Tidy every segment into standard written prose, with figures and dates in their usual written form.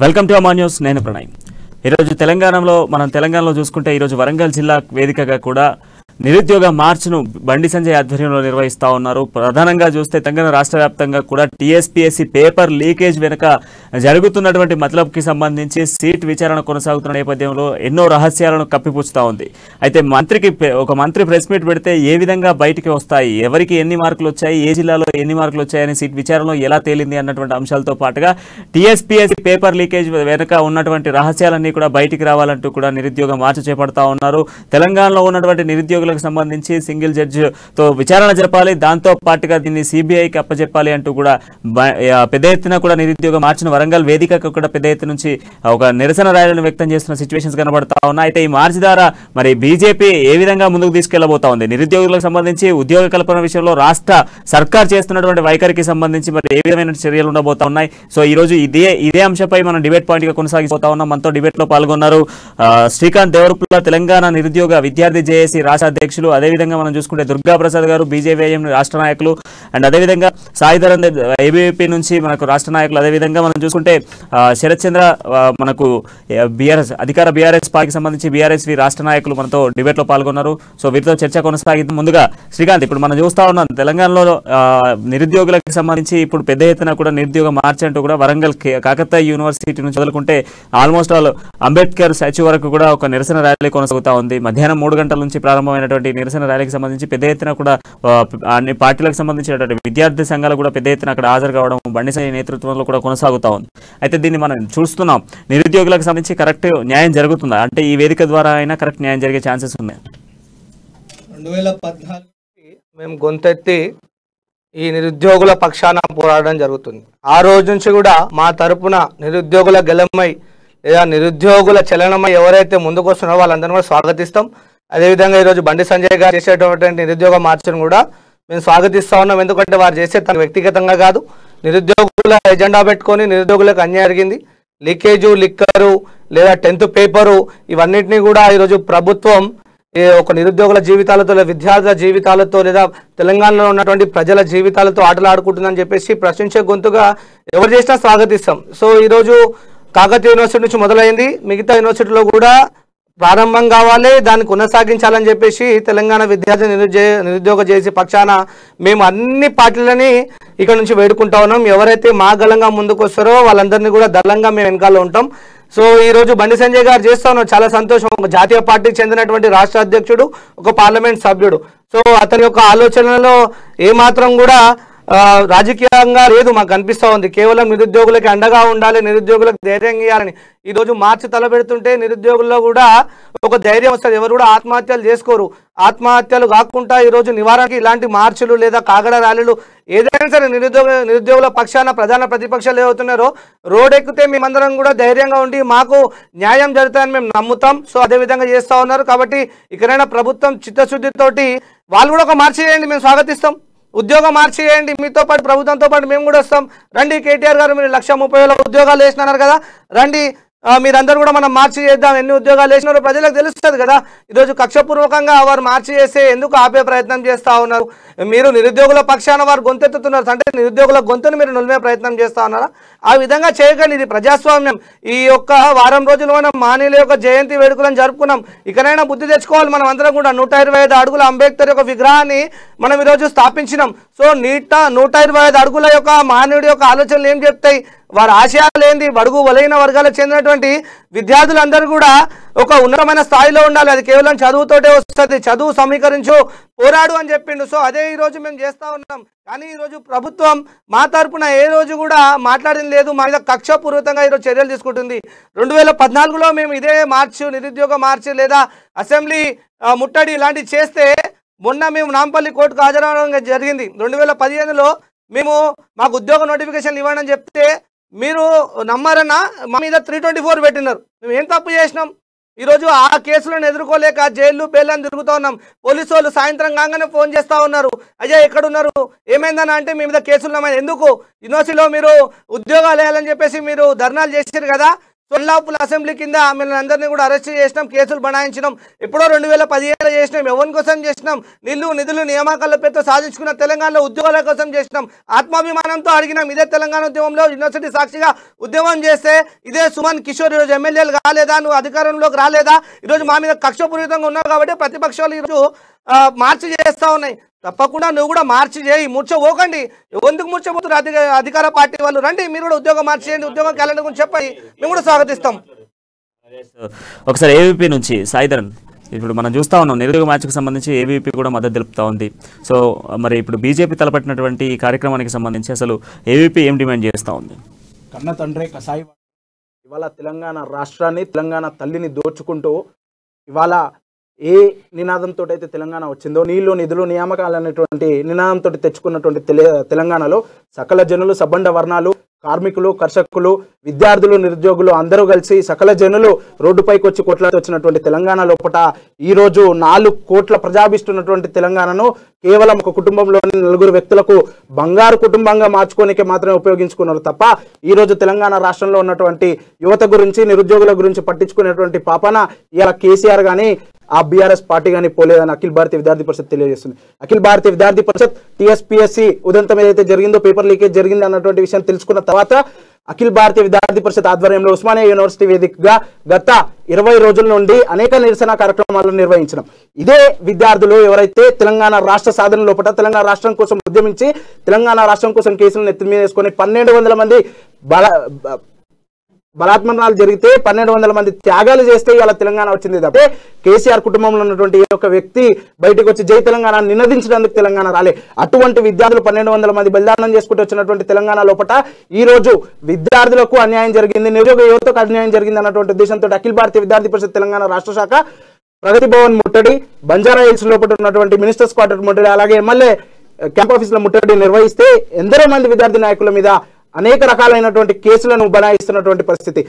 Welcome to Ama news. నేను ప్రణయ్. ఈరోజు తెలంగాణలో చూసుకుంటే ఈరోజు వరంగల్ జిల్లా వేదికగా కూడా నిరుద్యోగ మార్చ్ను బండి సంజయ్ ఆధ్వర్యంలో నిర్వహిస్తా ఉన్నారు. ప్రధానంగా చూస్తే తెలంగాణ రాష్ట్ర వ్యాప్తంగా కూడా టీఎస్పీఎస్సీ పేపర్ లీకేజ్ వెనుక జరుగుతున్నటువంటి మతలబ్కి సంబంధించి సీట్ విచారణ కొనసాగుతున్న నేపథ్యంలో ఎన్నో రహస్యాలను కప్పిపుచ్చుతా ఉంది. అయితే ఒక మంత్రి ప్రెస్ మీట్ పెడితే ఏ విధంగా బయటికి వస్తాయి, ఎవరికి ఎన్ని మార్కులు వచ్చాయి, ఏ జిల్లాలో ఎన్ని మార్కులు వచ్చాయని సీట్ విచారణలో ఎలా తేలింది అన్నటువంటి అంశాలతో పాటుగా టీఎస్పీఎస్సీ పేపర్ లీకేజ్ వెనుక ఉన్నటువంటి రహస్యాలన్నీ కూడా బయటికి రావాలంటూ కూడా నిరుద్యోగ మార్చ్ చేపడతా ఉన్నారు. తెలంగాణలో ఉన్నటువంటి నిరుద్యోగులకు సంబంధించి సింగిల్ జడ్జితో విచారణ జరపాలి, దాంతో పాటుగా దీన్ని సిబిఐకి అప్పచెప్పాలి అంటూ కూడా పెద్ద ఎత్తున కూడా నిరుద్యోగ మార్చిని వరంగల్ వేదికకు కూడా పెద్ద ఎత్తు నుంచి ఒక నిరసన ర్యాలీలను వ్యక్తం చేస్తున్న సిచ్యువేషన్స్ కనబడతా ఉన్నాయి. అయితే ఈ మార్చి ద్వారా మరి బీజేపీ ఏ విధంగా ముందుకు తీసుకెళ్లబోతా ఉంది, నిరుద్యోగులకు సంబంధించి ఉద్యోగ కల్పన విషయంలో రాష్ట్ర సర్కార్ చేస్తున్నటువంటి వైఖరికి సంబంధించి మరి ఏ విధమైన చర్యలు ఉండబోతా ఉన్నాయి. సో ఈ రోజు ఇదే అంశంపై మనం డిబేట్ పాయింట్ గా కొనసాగిపోతా ఉన్నాం. మనతో డిబేట్ లో పాల్గొన్నారు శ్రీకాంత్ దేవరపుల్ల, తెలంగాణ నిరుద్యోగ విద్యార్థి జేఏసీ రాష్ట్ర అధ్యక్షులు. అదేవిధంగా మనం చూసుకుంటే దుర్గా ప్రసాద్ గారు, బీజేపీఎం రాష్ట్ర నాయకులు. అండ్ అదేవిధంగా సాయిధరన్ ఏబీవీపీ నుంచి మనకు రాష్ట్ర నాయకులు. అదేవిధంగా మనం చూసుకుంటే శరత్ చంద్ర మనకు అధికార బీఆర్ఎస్ పార్టీకి సంబంధించి బీఆర్ఎస్వి రాష్ట్ర నాయకులు మనతో డిబేట్ లో పాల్గొన్నారు. సో వీరితో చర్చ కొనసాగింది. ముందుగా శ్రీకాంత్, ఇప్పుడు మనం చూస్తా ఉన్నాం తెలంగాణలో నిరుద్యోగులకు సంబంధించి ఇప్పుడు పెద్ద ఎత్తున కూడా నిరుద్యోగ మార్చ్ అంటూ కూడా వరంగల్ కాకతీయ యూనివర్సిటీ నుంచి వదులుకుంటే ఆల్మోస్ట్ ఆల్ అంబేద్కర్ స్టాచ్యూ వరకు కూడా ఒక నిరసన ర్యాలీ కొనసాగుతా ఉంది. మధ్యాహ్నం 3 గంటల నుంచి ప్రారంభమైనటువంటి నిరసన ర్యాలీకి సంబంధించి పెద్ద ఎత్తున కూడా అన్ని పార్టీలకు సంబంధించినటువంటి విద్యార్థి సంఘాలు కూడా పెద్ద ఎత్తున అక్కడ హాజరు కావడం బండి సంజయ్ నేతృత్వంలో కూడా కొనసాగుతా ఉంది. అయితే దీన్ని మనం చూస్తున్నాం, నిరుద్యోగులకు సంబంధించి కరెక్ట్ న్యాయం జరుగుతుందా, అంటే ఈ వేదిక ద్వారా అయినా కరెక్ట్ న్యాయం జరిగే ఛాన్సెస్ ఉన్నాయి? 2014 మేము గొంతెత్తి ఈ నిరుద్యోగుల పక్షాన పోరాడడం జరుగుతుంది. ఆ రోజు నుంచి కూడా మా తరపున నిరుద్యోగుల గెలమై లేదా నిరుద్యోగుల చలనమై ఎవరైతే ముందుకు వస్తున్నారో వాళ్ళందరినీ కూడా స్వాగతిస్తాం. అదేవిధంగా ఈరోజు బండి సంజయ్ గారు చేసేటువంటి నిరుద్యోగ మార్చును కూడా మేము స్వాగతిస్తా ఉన్నాం. ఎందుకంటే వారు చేసే తన వ్యక్తిగతంగా కాదు, నిరుద్యోగుల ఎజెండా పెట్టుకొని నిరుద్యోగులకు అన్యాయం జరిగింది. లీకేజు, లిక్కరు లేదా 10th పేపరు ఇవన్నింటినీ కూడా ఈరోజు ప్రభుత్వం ఒక నిరుద్యోగుల జీవితాలతో లేదా విద్యార్థుల జీవితాలతో లేదా తెలంగాణలో ఉన్నటువంటి ప్రజల జీవితాలతో ఆటలు ఆడుకుంటుందని చెప్పేసి ప్రశ్నించే గొంతుగా ఎవరు చేసినా స్వాగతిస్తాం. సో ఈరోజు కాకతీయ యూనివర్సిటీ నుంచి మొదలైంది, మిగతా యూనివర్సిటీలో కూడా ప్రారంభం కావాలి, దాన్ని కొనసాగించాలని చెప్పేసి తెలంగాణ విద్యార్థి నిరుద్యోగ చేసే పక్షాన మేము అన్ని పార్టీలని ఇక్కడ నుంచి వేడుకుంటా ఉన్నాం. ఎవరైతే మా గలంగా ముందుకు వస్తారో వాళ్ళందరినీ కూడా దళంగా మేము వెనకాల ఉంటాం. సో ఈరోజు బండి సంజయ్ గారు చేస్తా ఉన్నాం, చాలా సంతోషం. ఒక జాతీయ పార్టీకి చెందినటువంటి రాష్ట్ర అధ్యక్షుడు, ఒక పార్లమెంట్ సభ్యుడు. సో అతని యొక్క ఆలోచనలో ఏమాత్రం కూడా రాజకీయంగా లేదు మాకు అనిపిస్తూ ఉంది. కేవలం నిరుద్యోగులకి అండగా ఉండాలి, నిరుద్యోగులకు ధైర్యం ఇవ్వాలని ఈరోజు మార్చి తలపెడుతుంటే నిరుద్యోగుల్లో కూడా ఒక ధైర్యం వస్తుంది. ఎవరు కూడా ఆత్మహత్యలు చేసుకోరు. ఆత్మహత్యలు కాకుండా ఈరోజు నివారణకి ఇలాంటి మార్చులు లేదా కాగడ ర్యాలీలు ఏదైనా సరే నిరుద్యోగుల పక్షాన ప్రధాన ప్రతిపక్షాలు ఏవవుతున్నారో రోడ్ ఎక్కితే మేమందరం కూడా ధైర్యంగా ఉండి మాకు న్యాయం జరుగుతుందని మేము నమ్ముతాం. సో అదేవిధంగా చేస్తూ ఉన్నారు. కాబట్టి ఇక్కడైనా ప్రభుత్వం చిత్తశుద్ధితోటి వాళ్ళు కూడా ఒక మార్చి చేయండి, మేము స్వాగతిస్తాం. ఉద్యోగం మార్చి చేయండి, మీతో పాటు ప్రభుత్వంతో పాటు మేము కూడా వస్తాం. రండి, కేటీఆర్ గారు మీరు 1,30,000 ఉద్యోగాలు వేసినారు కదా, రండి మీరందరూ కూడా మనం మార్చి చేద్దాం. ఎన్ని ఉద్యోగాలు వేసినారో ప్రజలకు తెలుస్తుంది కదా. ఈరోజు కక్షపూర్వకంగా వారు మార్చి చేస్తే ఎందుకు ఆపే ప్రయత్నం చేస్తూ ఉన్నారు? మీరు నిరుద్యోగుల పక్షాన వారు గొంతెత్తుతున్నారు అంటే నిరుద్యోగుల గొంతును మీరు నిలిపే ప్రయత్నం చేస్తూ ఉన్నారా? ఆ విధంగా చేయకండి. ఇది ప్రజాస్వామ్యం. ఈ యొక్క వారం రోజులు మనం మహనీయుల యొక్క జయంతి వేడుకలను జరుపుకున్నాం. ఇకనైనా బుద్ధి తెచ్చుకోవాలి. మనం అందరం కూడా 125 అడుగుల అంబేద్కర్ యొక్క విగ్రహాన్ని మనం ఈరోజు స్థాపించినాం. సో 125 అడుగుల యొక్క మహనీయుడి యొక్క ఆలోచనలు ఏం చెప్తాయి, వారి ఆశయాలు ఏంది? బడుగు బలైన వర్గాలకు చెందినటువంటి విద్యార్థులందరూ కూడా ఒక ఉన్నతమైన స్థాయిలో ఉండాలి. అది కేవలం చదువుతోటే వస్తుంది. చదువు సమీకరించు, పోరాడు అని చెప్పిండు. సో అదే ఈరోజు మేము చేస్తూ ఉన్నాం. కానీ ఈరోజు ప్రభుత్వం మా తరపున ఏ రోజు కూడా మాట్లాడింది లేదు. మా మీద కక్షపూర్వకంగా ఈరోజు చర్యలు తీసుకుంటుంది. 2014లో మేము ఇదే నిరుద్యోగ మార్చి లేదా అసెంబ్లీ ముట్టడి ఇలాంటివి చేస్తే మొన్న మేము నాంపల్లి కోర్టుకు హాజరవడం జరిగింది. 2015లో మేము మాకు ఉద్యోగ నోటిఫికేషన్ ఇవ్వండి అని చెప్తే మీరు నమ్మారన్నా మా మీద 324 పెట్టినారు. మేము ఏం తప్పు చేసినాం? ఈరోజు ఆ కేసులను ఎదుర్కోలేక జైలు బెయిల్ని తిరుగుతూ ఉన్నాం. పోలీసు వాళ్ళు సాయంత్రం కాగానే ఫోన్ చేస్తూ ఉన్నారు, అయ్యా ఎక్కడున్నారు, ఏమైందని అంటే మీ మీద కేసులు ఉన్నామని. ఎందుకు యూనివర్సిటీలో మీరు ఉద్యోగాలు వేయాలని చెప్పేసి మీరు ధర్నాలు చేశారు కదా. సొల్లాపుల అసెంబ్లీ కింద మేము అందరినీ కూడా అరెస్ట్ చేసినాం, కేసులు బనాయించినాం. ఎప్పుడో 2017 చేసినాం. ఎవరి కోసం చేసినాం? నిధులు నియామకాల పేరుతో సాధించుకున్న తెలంగాణలో ఉద్యోగాల కోసం చేసినాం. ఆత్మాభిమానంతో అడిగినాం. ఇదే తెలంగాణ ఉద్యమంలో యూనివర్సిటీ సాక్షిగా ఉద్యమం చేస్తే ఇదే సుమన్ కిషోర్ ఈరోజు ఎమ్మెల్యేలు కాలేదా? నువ్వు అధికారంలోకి రాలేదా? ఈరోజు మా మీద కక్షపూరితంగా ఉన్నావు కాబట్టి ప్రతిపక్షాలు ఈరోజు మార్చి చేస్తా ఉన్నాయి. తప్పకుండా నువ్వు కూడా మార్చి చేయి, మూర్చపోకండి. ఎందుకు మూర్చపోతున్నారు? అధికార పార్టీ వాళ్ళు రండి, మీరు కూడా ఉద్యోగం మార్చి చేయండి, ఉద్యోగం క్యాలెండర్ గురించి చెప్పండి, మేము కూడా స్వాగతిస్తాం. ఒకసారి ఏవీపీ నుంచి సాయిధరన్, ఇప్పుడు మనం చూస్తా ఉన్నాం నిరుద్యోగ మార్చికి సంబంధించి ఏవీపీ కూడా మద్దతు తెలుపుతా ఉంది. సో మరి ఇప్పుడు బీజేపీ తలపట్టినటువంటి ఈ కార్యక్రమానికి సంబంధించి అసలు ఏవీపీ ఏం డిమాండ్ చేస్తూ ఉంది? కన్న తండ్రే కసాయి. ఇవాళ తెలంగాణ రాష్ట్రాన్ని, తెలంగాణ తల్లిని దోచుకుంటూ ఇవాళ ఏ నినాదంతో అయితే తెలంగాణ వచ్చిందో, నీళ్లు నిధులు నియామకాలు అనేటువంటి నినాదంతో తెచ్చుకున్నటువంటి తెలంగాణలో సకల జనులు, సబ్బండ వర్ణాలు, కార్మికులు, కర్షకులు, విద్యార్థులు, నిరుద్యోగులు అందరూ కలిసి సకల జనులు రోడ్డుపైకి వచ్చి కొట్లాడి వచ్చినటువంటి తెలంగాణ లోపల ఈరోజు 4 కోట్ల ప్రజాభిస్తున్నటువంటి తెలంగాణను కేవలం ఒక కుటుంబంలోని 4 వ్యక్తులకు బంగారు కుటుంబంగా మార్చుకోనికే మాత్రమే ఉపయోగించుకున్నారు తప్ప ఈరోజు తెలంగాణ రాష్ట్రంలో ఉన్నటువంటి యువత గురించి, నిరుద్యోగుల గురించి పట్టించుకునేటువంటి పాపన ఇలా కేసీఆర్ కానీ ఆ బీఆర్ఎస్ పార్టీ కానీ పోలేదని అఖిల భారతీయ విద్యార్థి పరిషత్ తెలియజేస్తుంది. అఖిల భారతీయ విద్యార్థి పరిషత్ టీఎస్పీఎస్సీ ఉదంతం ఏదైతే జరిగిందో, పేపర్ లీకేజ్ జరిగింది అన్నటువంటి విషయం తెలుసుకున్న తర్వాత అఖిల భారతీయ విద్యార్థి పరిషత్ ఆధ్వర్యంలో ఉస్మానియా యూనివర్సిటీ వేదికగా గత 20 రోజుల నుండి అనేక నిరసన కార్యక్రమాలను నిర్వహించడం. ఇదే విద్యార్థులు ఎవరైతే తెలంగాణ రాష్ట్ర సాధన లోపల తెలంగాణ రాష్ట్రం కోసం ఉద్యమించి తెలంగాణ రాష్ట్రం కోసం కేసులను ఎత్తి మీద వేసుకొని 1200 మంది బలాత్మరణాలు జరిగితే 1200 మంది త్యాగాలు చేస్తే ఇలా తెలంగాణ వచ్చింది తప్పే కేసీఆర్ కుటుంబంలో ఉన్నటువంటి ఏ ఒక్క వ్యక్తి బయటకు వచ్చి జై తెలంగాణ నినదించడానికి తెలంగాణ రాలే. అటువంటి విద్యార్థులు 1200 మంది బలిదానం చేసుకుంటూ వచ్చినటువంటి తెలంగాణ లోపల ఈ రోజు విద్యార్థులకు అన్యాయం జరిగింది, నిరుద్యోగ యువతకు అన్యాయం జరిగింది అన్నటువంటి ఉద్దేశంతో అఖిల భారతీయ విద్యార్థి పరిషత్ తెలంగాణ రాష్ట్ర శాఖ ప్రగతి భవన్ ముట్టడి, బంజారా హిల్స్ లోపల ఉన్నటువంటి మినిస్టర్స్ క్వార్టర్ ముట్టడి, అలాగే ఎమ్మెల్యే క్యాంప్ ఆఫీసుల ముట్టడి నిర్వహిస్తే ఎందరో మంది విద్యార్థి నాయకుల మీద అనేక రకాలైనటువంటి కేసులను బనాయిస్తున్నటువంటి పరిస్థితి.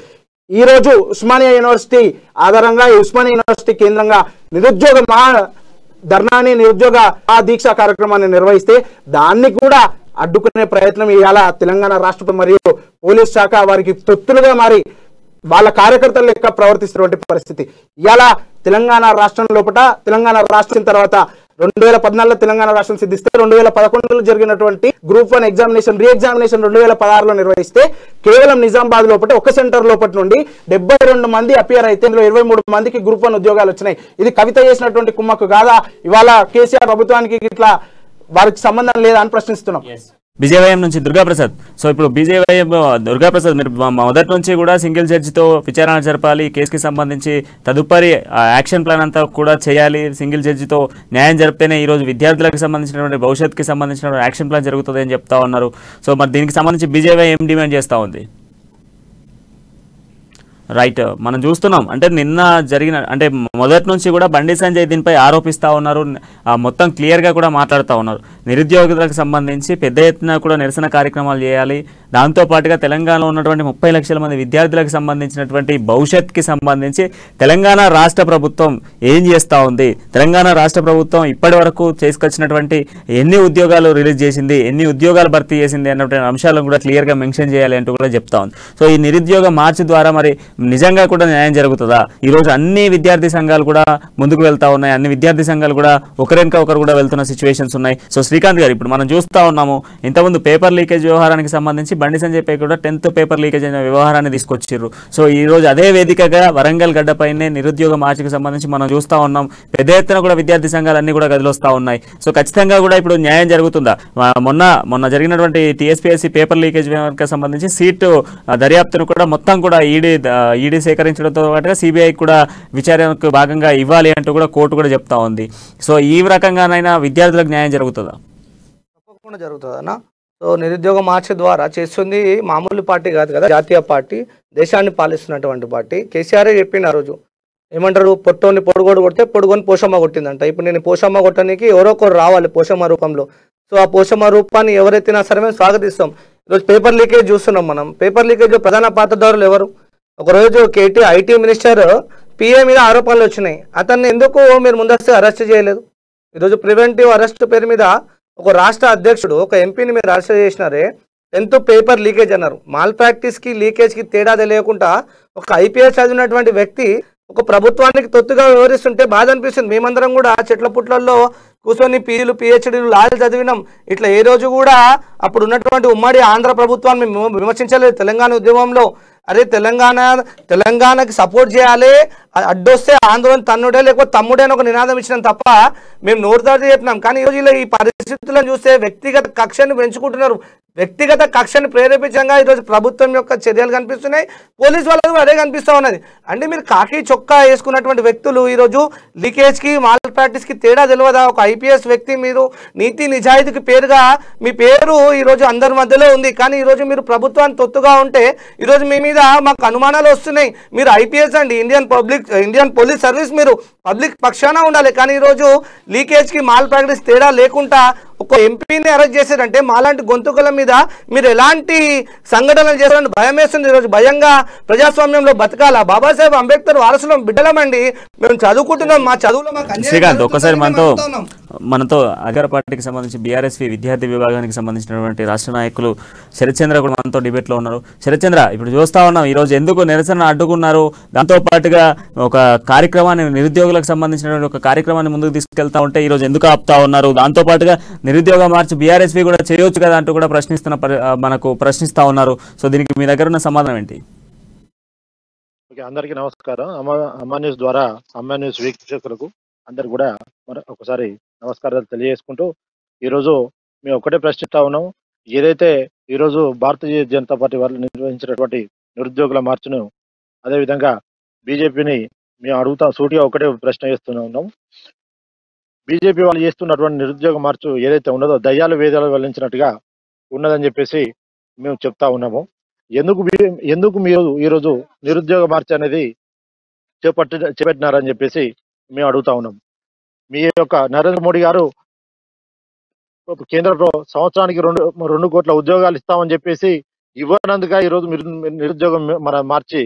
ఈ రోజు ఉస్మానియా యూనివర్సిటీ ఆధారంగా, ఉస్మానియా యూనివర్సిటీ కేంద్రంగా నిరుద్యోగ ధర్నాని, నిరుద్యోగ దీక్షా కార్యక్రమాన్ని నిర్వహిస్తే దాన్ని కూడా అడ్డుకునే ప్రయత్నం ఇవాళ తెలంగాణ రాష్ట్ర మరియు పోలీస్ శాఖ వారికి తొత్తులుగా మారి వాళ్ళ కార్యకర్తల లెక్క ప్రవర్తిస్తున్నటువంటి పరిస్థితి. ఇవాళ తెలంగాణ రాష్ట్రం లోపల తెలంగాణ రాష్ట్రం తర్వాత 2014లో తెలంగాణ రాష్ట్రం సిద్ధిస్తే 2011లో జరిగినటువంటి గ్రూప్ 1 ఎగ్జామినేషన్ రీఎగ్జామినేషన్ 2016లో నిర్వహిస్తే కేవలం నిజామాబాద్ లోపల ఒక సెంటర్ లోపల నుండి 72 మంది అపియర్ అయితే ఇందులో 23 మందికి గ్రూప్ 1 ఉద్యోగాలు వచ్చినాయి. ఇది కవిత చేసినటువంటి కుమ్మక్కు కాదా? ఇవాళ కేసీఆర్ ప్రభుత్వానికి ఇట్లా వారికి సంబంధం లేదా అని ప్రశ్నిస్తున్నాం. బీజేవైఎం నుంచి దుర్గాప్రసాద్. సో ఇప్పుడు బీజేవైఎం దుర్గాప్రసాద్, మీరు మొదటి నుంచి కూడా సింగిల్ జడ్జితో విచారణ జరపాలి, కేసుకి సంబంధించి తదుపరి యాక్షన్ ప్లాన్ అంతా కూడా చేయాలి, సింగిల్ జడ్జితో న్యాయం జరిపితేనే ఈరోజు విద్యార్థులకు సంబంధించినటువంటి భవిష్యత్తుకి సంబంధించిన యాక్షన్ ప్లాన్ జరుగుతుంది అని చెప్తా ఉన్నారు. సో మరి దీనికి సంబంధించి బీజేవైఎం డిమాండ్ చేస్తూ ఉంది? రైట్, మనం చూస్తున్నాం అంటే నిన్న జరిగిన అంటే మొదటి నుంచి కూడా బండి సంజయ్ దీనిపై ఆరోపిస్తూ ఉన్నారు, మొత్తం క్లియర్గా కూడా మాట్లాడుతూ ఉన్నారు. నిరుద్యోగులకు సంబంధించి పెద్ద ఎత్తున కూడా నిరసన కార్యక్రమాలు చేయాలి, దాంతోపాటుగా తెలంగాణలో ఉన్నటువంటి 30 లక్షల మంది విద్యార్థులకు సంబంధించినటువంటి భవిష్యత్తుకి సంబంధించి తెలంగాణ రాష్ట్ర ప్రభుత్వం ఏం చేస్తూ ఉంది, తెలంగాణ రాష్ట్ర ప్రభుత్వం ఇప్పటి వరకు చేసుకొచ్చినటువంటి ఎన్ని ఉద్యోగాలు రిలీజ్ చేసింది, ఎన్ని ఉద్యోగాలు భర్తీ చేసింది అన్నటువంటి అంశాలను కూడా క్లియర్గా మెన్షన్ చేయాలి అంటూ కూడా చెప్తా ఉంది. సో ఈ నిరుద్యోగ మార్చి ద్వారా మరి నిజంగా కూడా న్యాయం జరుగుతుందా? ఈరోజు అన్ని విద్యార్థి సంఘాలు కూడా ముందుకు వెళ్తా ఉన్నాయి, అన్ని విద్యార్థి సంఘాలు కూడా ఒకరిక ఒకరు కూడా వెళ్తున్న సిచ్యువేషన్స్ ఉన్నాయి. సో శ్రీకాంత్ గారు, ఇప్పుడు మనం చూస్తూ ఉన్నాము ఇంతకుముందు పేపర్ లీకేజ్ వ్యవహారానికి సంబంధించి బండి సంజయ్ పై కూడా 10th పేపర్ లీకేజ్ అయిన వ్యవహారాన్ని తీసుకొచ్చారు. సో ఈ రోజు అదే వేదికగా వరంగల్ గడ్డపైనే నిరుద్యోగ మార్చికి సంబంధించి మనం చూస్తూ ఉన్నాం, పెద్ద ఎత్తున కూడా విద్యార్థి సంఘాలన్నీ కూడా కదిలొస్తూ ఉన్నాయి. సో ఖచ్చితంగా కూడా ఇప్పుడు న్యాయం జరుగుతుందా? మొన్న జరిగినటువంటి టీఎస్పీఎస్సీ పేపర్ లీకేజ్ వ్యవహారానికి సంబంధించి సీటు దర్యాప్తును కూడా మొత్తం కూడా ఈడీ సేకరించడంతో పాటుగా సిబిఐకి కూడా విచారణకు భాగంగా ఇవ్వాలి అంటూ కూడా కోర్టు కూడా చెప్తా ఉంది. సో ఈ రకంగానైనా విద్యార్థులకు న్యాయం జరుగుతుందా? తప్పకుండా జరుగుతుందన్న. సో నిరుద్యోగ మార్చి ద్వారా చేస్తుంది మామూలు పార్టీ కాదు కదా, జాతీయ పార్టీ, దేశాన్ని పాలిస్తున్నటువంటి పార్టీ. కేసీఆర్ చెప్పింది ఆ రోజు, ఏమంటారు, పొట్టోని పొడుగోడు కొడితే పొడుగొని పోషమ్మ కొట్టిందంట. ఇప్పుడు నేను పోషమ్మ కొట్టడానికి ఎవరో ఒకరు రావాలి పోషమ్మ రూపంలో. సో ఆ పోషమ్మ రూపాన్ని ఎవరైతే సరే మేము స్వాగతిస్తాం. ఈరోజు పేపర్ లీకేజ్ చూస్తున్నాం మనం. పేపర్ లీకేజ్ ప్రధాన పాత్రదారులు ఎవరు? ఒకరోజు ఐటీ మినిస్టర్ పిఏ మీద ఆరోపణలు వచ్చినాయి. అతన్ని ఎందుకు మీరు ముందస్తు అరెస్ట్ చేయలేదు? ఈరోజు ప్రివెంటివ్ అరెస్ట్ పేరు మీద ఒక రాష్ట్ర అధ్యక్షుడు ఒక ఎంపీని మీరు అరెస్ట్ చేసినారే, 10th పేపర్ లీకేజ్ అన్నారు. మాల్ ప్రాక్టీస్కి లీకేజ్కి తేడా తెలియకుండా ఒక ఐపీఎస్ చదివినటువంటి వ్యక్తి ఒక ప్రభుత్వానికి తొత్తుగా వివరిస్తుంటే బాధ అనిపిస్తుంది. మేమందరం కూడా చెట్ల పుట్లల్లో కూర్చొని పీజీలు పిహెచ్డీలు లాలు చదివినాం. ఇట్లా ఏ రోజు కూడా అప్పుడు ఉన్నటువంటి ఉమ్మడి ఆంధ్ర ప్రభుత్వాన్ని మేము విమర్శించలేదు. తెలంగాణ ఉద్యమంలో అరే తెలంగాణకి సపోర్ట్ చేయాలి, అడ్డొస్తే ఆందోళన తన్నుడే లేకపోతే తమ్ముడే అని ఒక నినాదం ఇచ్చినాం తప్ప మేము నోరు దాటి చెప్పినాం. కానీ ఈరోజు ఇలా ఈ పరిస్థితులను చూస్తే వ్యక్తిగత కక్షను పెంచుకుంటున్నారు. వ్యక్తిగత కక్షను ప్రేరేపించంగా ఈరోజు ప్రభుత్వం యొక్క చర్యలు కనిపిస్తున్నాయి. పోలీసు వాళ్ళకు అదే కనిపిస్తూ ఉన్నది. అంటే మీరు కాకి చొక్కా వేసుకున్నటువంటి వ్యక్తులు ఈరోజు లీకేజ్కి మాల్ ప్రాక్టీస్కి తేడా తెలియదా? ఒక ఐపీఎస్ వ్యక్తి మీరు నీతి నిజాయితీకి పేరుగా మీ పేరు ఈరోజు అందరి మధ్యలో ఉంది. కానీ ఈరోజు మీరు ప్రభుత్వాన్ని తొత్తుగా ఉంటే ఈరోజు మీ మీద మాకు అనుమానాలు వస్తున్నాయి. మీరు ఐపీఎస్ అండి, ఇండియన్ పోలీస్ సర్వీస్, మీరు పబ్లిక్ పక్షాన ఉండాలి. కానీ ఈరోజు లీకేజ్కి మాల్ ప్రాక్టీస్ తేడా లేకుండా ఒక ఎంపీని అరెస్ట్ చేశారంటే మాలాంటి గొంతుకుల మీద మీరు ఎలాంటి సంఘటనలు చేశారని భయం వేస్తుంది. ఈరోజు భయంగా ప్రజాస్వామ్యంలో బతకాలా? బాబాసాహెబ్ అంబేద్కర్ వారసులం బిడ్డలమండి, మేము చదువుకుంటున్నాం. మా చదువులో మాకు శ్రీకాంత్ ఒక్కసారి మనతో అధికార పార్టీకి సంబంధించి బీఆర్ఎస్పీ విద్యార్థి విభాగానికి సంబంధించినటువంటి రాష్ట్ర నాయకులు శరత్చంద్ర కూడా మనతో డిబేట్లో ఉన్నారు. శరత్చంద్ర, ఇప్పుడు చూస్తా ఉన్నాం ఈరోజు ఎందుకు నిరసన అడ్డుకున్నారు, దాంతో పాటుగా ఒక కార్యక్రమాన్ని నిరుద్యోగులకు సంబంధించినటువంటి ఒక కార్యక్రమాన్ని ముందుకు తీసుకెళ్తా ఉంటే ఈరోజు ఎందుకు ఆపుతా ఉన్నారు? దాంతో పాటుగా నిరుద్యోగ మార్చి బీఆర్ఎస్పీ కూడా చేయొచ్చు కదా అంటూ కూడా ప్రశ్నిస్తా ఉన్నారు. సో దీనికి మీ దగ్గర ఉన్న సమాధానం ఏంటి? అందరికీ నమస్కారం. అమ్మా న్యూస్ ద్వారా అమ్మా న్యూస్ వీక్షకులకు అందరికి కూడా ఒకసారి నమస్కారాలు తెలియజేసుకుంటూ ఈరోజు మేము ఒకటే ప్రశ్నిస్తా ఉన్నాం. ఏదైతే ఈరోజు భారతీయ జనతా పార్టీ వాళ్ళు నిర్వహించినటువంటి నిరుద్యోగుల మార్చును, అదేవిధంగా బీజేపీని మేము సూటిగా ఒకటే ప్రశ్న చేస్తూనే ఉన్నాం. బీజేపీ వాళ్ళు చేస్తున్నటువంటి నిరుద్యోగ మార్చు ఏదైతే ఉన్నదో దయ్యాలు వేదాలు వెల్లించినట్టుగా ఉన్నదని చెప్పేసి మేము చెప్తా ఉన్నాము. ఎందుకు మీరు ఈరోజు నిరుద్యోగ మార్చు అనేది చేపట్టినారని చెప్పేసి మేము అడుగుతా ఉన్నాం. మీ యొక్క నరేంద్ర మోడీ గారు కేంద్ర సంవత్సరానికి 2 కోట్ల ఉద్యోగాలు ఇస్తామని చెప్పేసి ఇవ్వనందుగా ఈరోజు నిరుద్యోగం మన మార్చి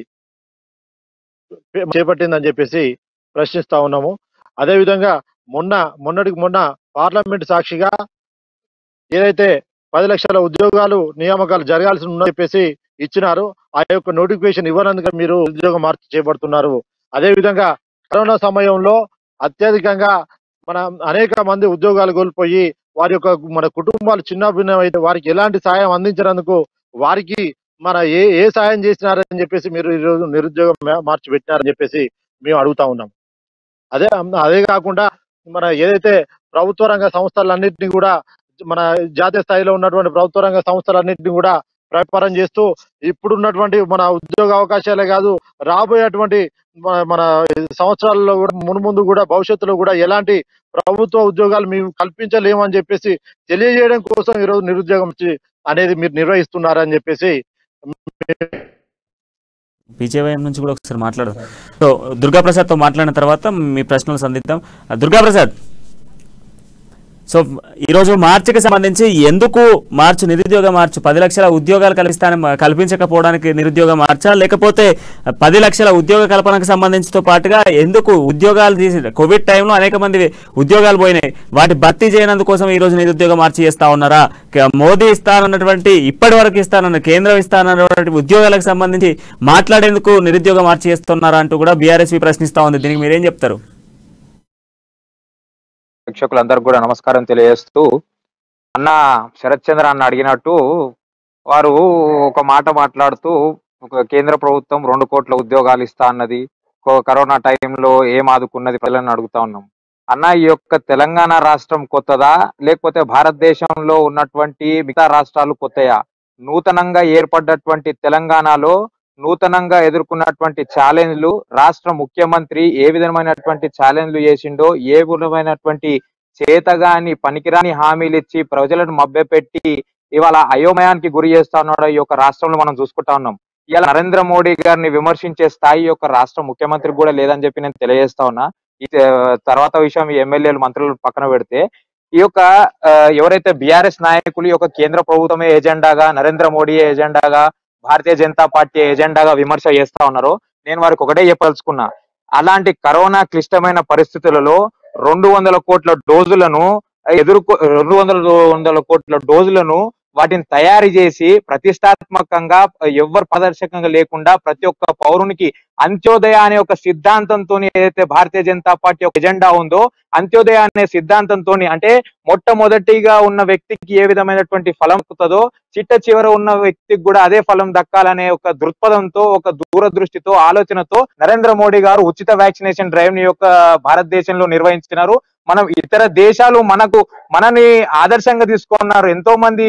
చేపట్టిందని చెప్పేసి ప్రశ్నిస్తా ఉన్నాము. అదేవిధంగా మొన్నటికి మొన్న పార్లమెంట్ సాక్షిగా ఏదైతే 10 లక్షల ఉద్యోగాలు నియామకాలు జరగాల్సి ఉందని చెప్పేసి ఇచ్చినారు. ఆ యొక్క నోటిఫికేషన్ ఇవ్వనందుగా మీరు ఉద్యోగ మార్పు చేపడుతున్నారు. అదేవిధంగా కరోనా సమయంలో అత్యధికంగా అనేక మంది ఉద్యోగాలు కోల్పోయి వారి యొక్క మన కుటుంబాలు చిన్నభిన్నం అయితే వారికి ఎలాంటి సాయం అందించినందుకు వారికి ఏ సాయం చేసినారని చెప్పేసి మీరు ఈరోజు నిరుద్యోగం మార్చి పెట్టినారని చెప్పేసి మేము అడుగుతా ఉన్నాం. అదే కాకుండా ఏదైతే ప్రభుత్వ రంగ సంస్థలన్నింటినీ కూడా మన జాతీయ స్థాయిలో ఉన్నటువంటి ప్రభుత్వ రంగ సంస్థలన్నింటినీ కూడా ప్రచారం చేస్తూ ఇప్పుడున్నటువంటి మన ఉద్యోగ అవకాశాలే కాదు, రాబోయేటువంటి మన సంవత్సరాల్లో కూడా మున్ముందు కూడా భవిష్యత్తులో కూడా ఎలాంటి ప్రభుత్వ ఉద్యోగాలు మేము కల్పించలేమని చెప్పేసి తెలియజేయడం కోసం ఈరోజు నిరుద్యోగం అనేది మీరు నిర్వహిస్తున్నారని చెప్పేసి బీజేవై నుంచి కూడా ఒకసారి మాట్లాడదాం. సో దుర్గాప్రసాద్తో మాట్లాడిన తర్వాత మీ ప్రశ్నలు సంధిద్దాం. దుర్గాప్రసాద్, సో ఈరోజు మార్చికి సంబంధించి ఎందుకు నిరుద్యోగ మార్చు 10 లక్షల ఉద్యోగాలు కల్పించకపోవడానికి నిరుద్యోగ మార్చా, లేకపోతే 10 లక్షల ఉద్యోగ కల్పనకు సంబంధించితో పాటుగా ఎందుకు ఉద్యోగాలు తీసి కోవిడ్ టైంలో అనేక మంది ఉద్యోగాలు పోయినాయి, వాటి భర్తీ చేయనందుకోసం ఈరోజు నిరుద్యోగ మార్చి చేస్తా ఉన్నారా? మోదీ ఇస్తానన్నటువంటి ఇప్పటి వరకు ఇస్తానన్న కేంద్రం ఇస్తానన్నటువంటి ఉద్యోగాలకు సంబంధించి మాట్లాడేందుకు నిరుద్యోగ మార్చి చేస్తున్నారా అంటూ కూడా బీఆర్ఎస్పీ ప్రశ్నిస్తా ఉంది. దీనికి మీరేం చెప్తారు? ప్రేక్షకులందరికీ కూడా నమస్కారం తెలియజేస్తూ, అన్న శరత్చంద్ర అన్న అడిగినట్టు వారు ఒక మాట మాట్లాడుతూ కేంద్ర ప్రభుత్వం 2 కోట్ల ఉద్యోగాలు ఇస్తా అన్నది, కరోనా టైంలో ఏం ఆదుకున్నది ప్రజలను అడుగుతా ఉన్నాం. అన్న, ఈ యొక్క తెలంగాణ రాష్ట్రం కొత్తదా, లేకపోతే భారతదేశంలో ఉన్నటువంటి మిగతా రాష్ట్రాలు కొత్తయా? నూతనంగా ఏర్పడ్డటువంటి తెలంగాణలో నూతనంగా ఎదుర్కొన్నటువంటి ఛాలెంజ్లు, రాష్ట్ర ముఖ్యమంత్రి ఏ విధమైనటువంటి ఛాలెంజ్లు చేసిండో, ఏ విధమైనటువంటి చేతగాని పనికిరాని హామీలు ఇచ్చి ప్రజలను మభ్యపెట్టి ఇవాళ అయోమయానికి గురి చేస్తా ఉన్నాడో ఈ యొక్క రాష్ట్రంలో మనం చూసుకుంటా ఉన్నాం. ఇలా నరేంద్ర మోడీ గారిని విమర్శించే స్థాయి యొక్క రాష్ట్ర ముఖ్యమంత్రికి కూడా లేదని చెప్పి నేను తెలియజేస్తా ఉన్నా. ఈ తర్వాత విషయం ఈ ఎమ్మెల్యేలు మంత్రులు పక్కన పెడితే, ఈ యొక్క ఎవరైతే బీఆర్ఎస్ నాయకులు ఈ యొక్క కేంద్ర ప్రభుత్వమే ఎజెండాగా, నరేంద్ర మోడీ ఎజెండాగా, భారతీయ జనతా పార్టీ ఎజెండాగా విమర్శ చేస్తా ఉన్నారో, నేను వారికి ఒకటే చెప్పదలుచుకున్నా. అలాంటి కరోనా క్లిష్టమైన పరిస్థితులలో 200 కోట్ల డోజులను 200 కోట్ల డోజులను వాటిని తయారు చేసి ప్రతిష్టాత్మకంగా ఎవ్వరు ప్రదర్శకంగా లేకుండా ప్రతి ఒక్క పౌరునికి అంత్యోదయ అనే ఒక సిద్ధాంతంతో ఏదైతే భారతీయ జనతా పార్టీ ఒక ఎజెండా ఉందో, అంత్యోదయ అనే సిద్ధాంతంతో అంటే మొట్టమొదటిగా ఉన్న వ్యక్తికి ఏ విధమైనటువంటి ఫలం దక్కుతుందో చిట్ట చివర ఉన్న వ్యక్తికి కూడా అదే ఫలం దక్కాలనే ఒక దృక్పథంతో, ఒక దూరదృష్టితో, ఆలోచనతో నరేంద్ర మోడీ గారు ఉచిత వ్యాక్సినేషన్ డ్రైవ్ ని యొక్క భారతదేశంలో నిర్వహించినారు. మనం ఇతర దేశాలు మనని ఆదర్శంగా తీసుకున్నారు. ఎంతో మంది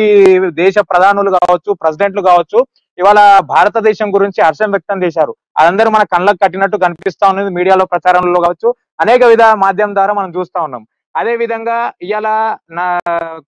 దేశ ప్రధానులు కావచ్చు, ప్రెసిడెంట్లు కావచ్చు, ఇవాళ భారతదేశం గురించి హర్షం వ్యక్తం చేశారు. అదందరూ మన కళ్ళకు కట్టినట్టు కనిపిస్తా ఉన్నది. మీడియాలో ప్రచారంలో కావచ్చు, అనేక మాధ్యమం ద్వారా మనం చూస్తా ఉన్నాం. అదే విధంగా ఇవాళ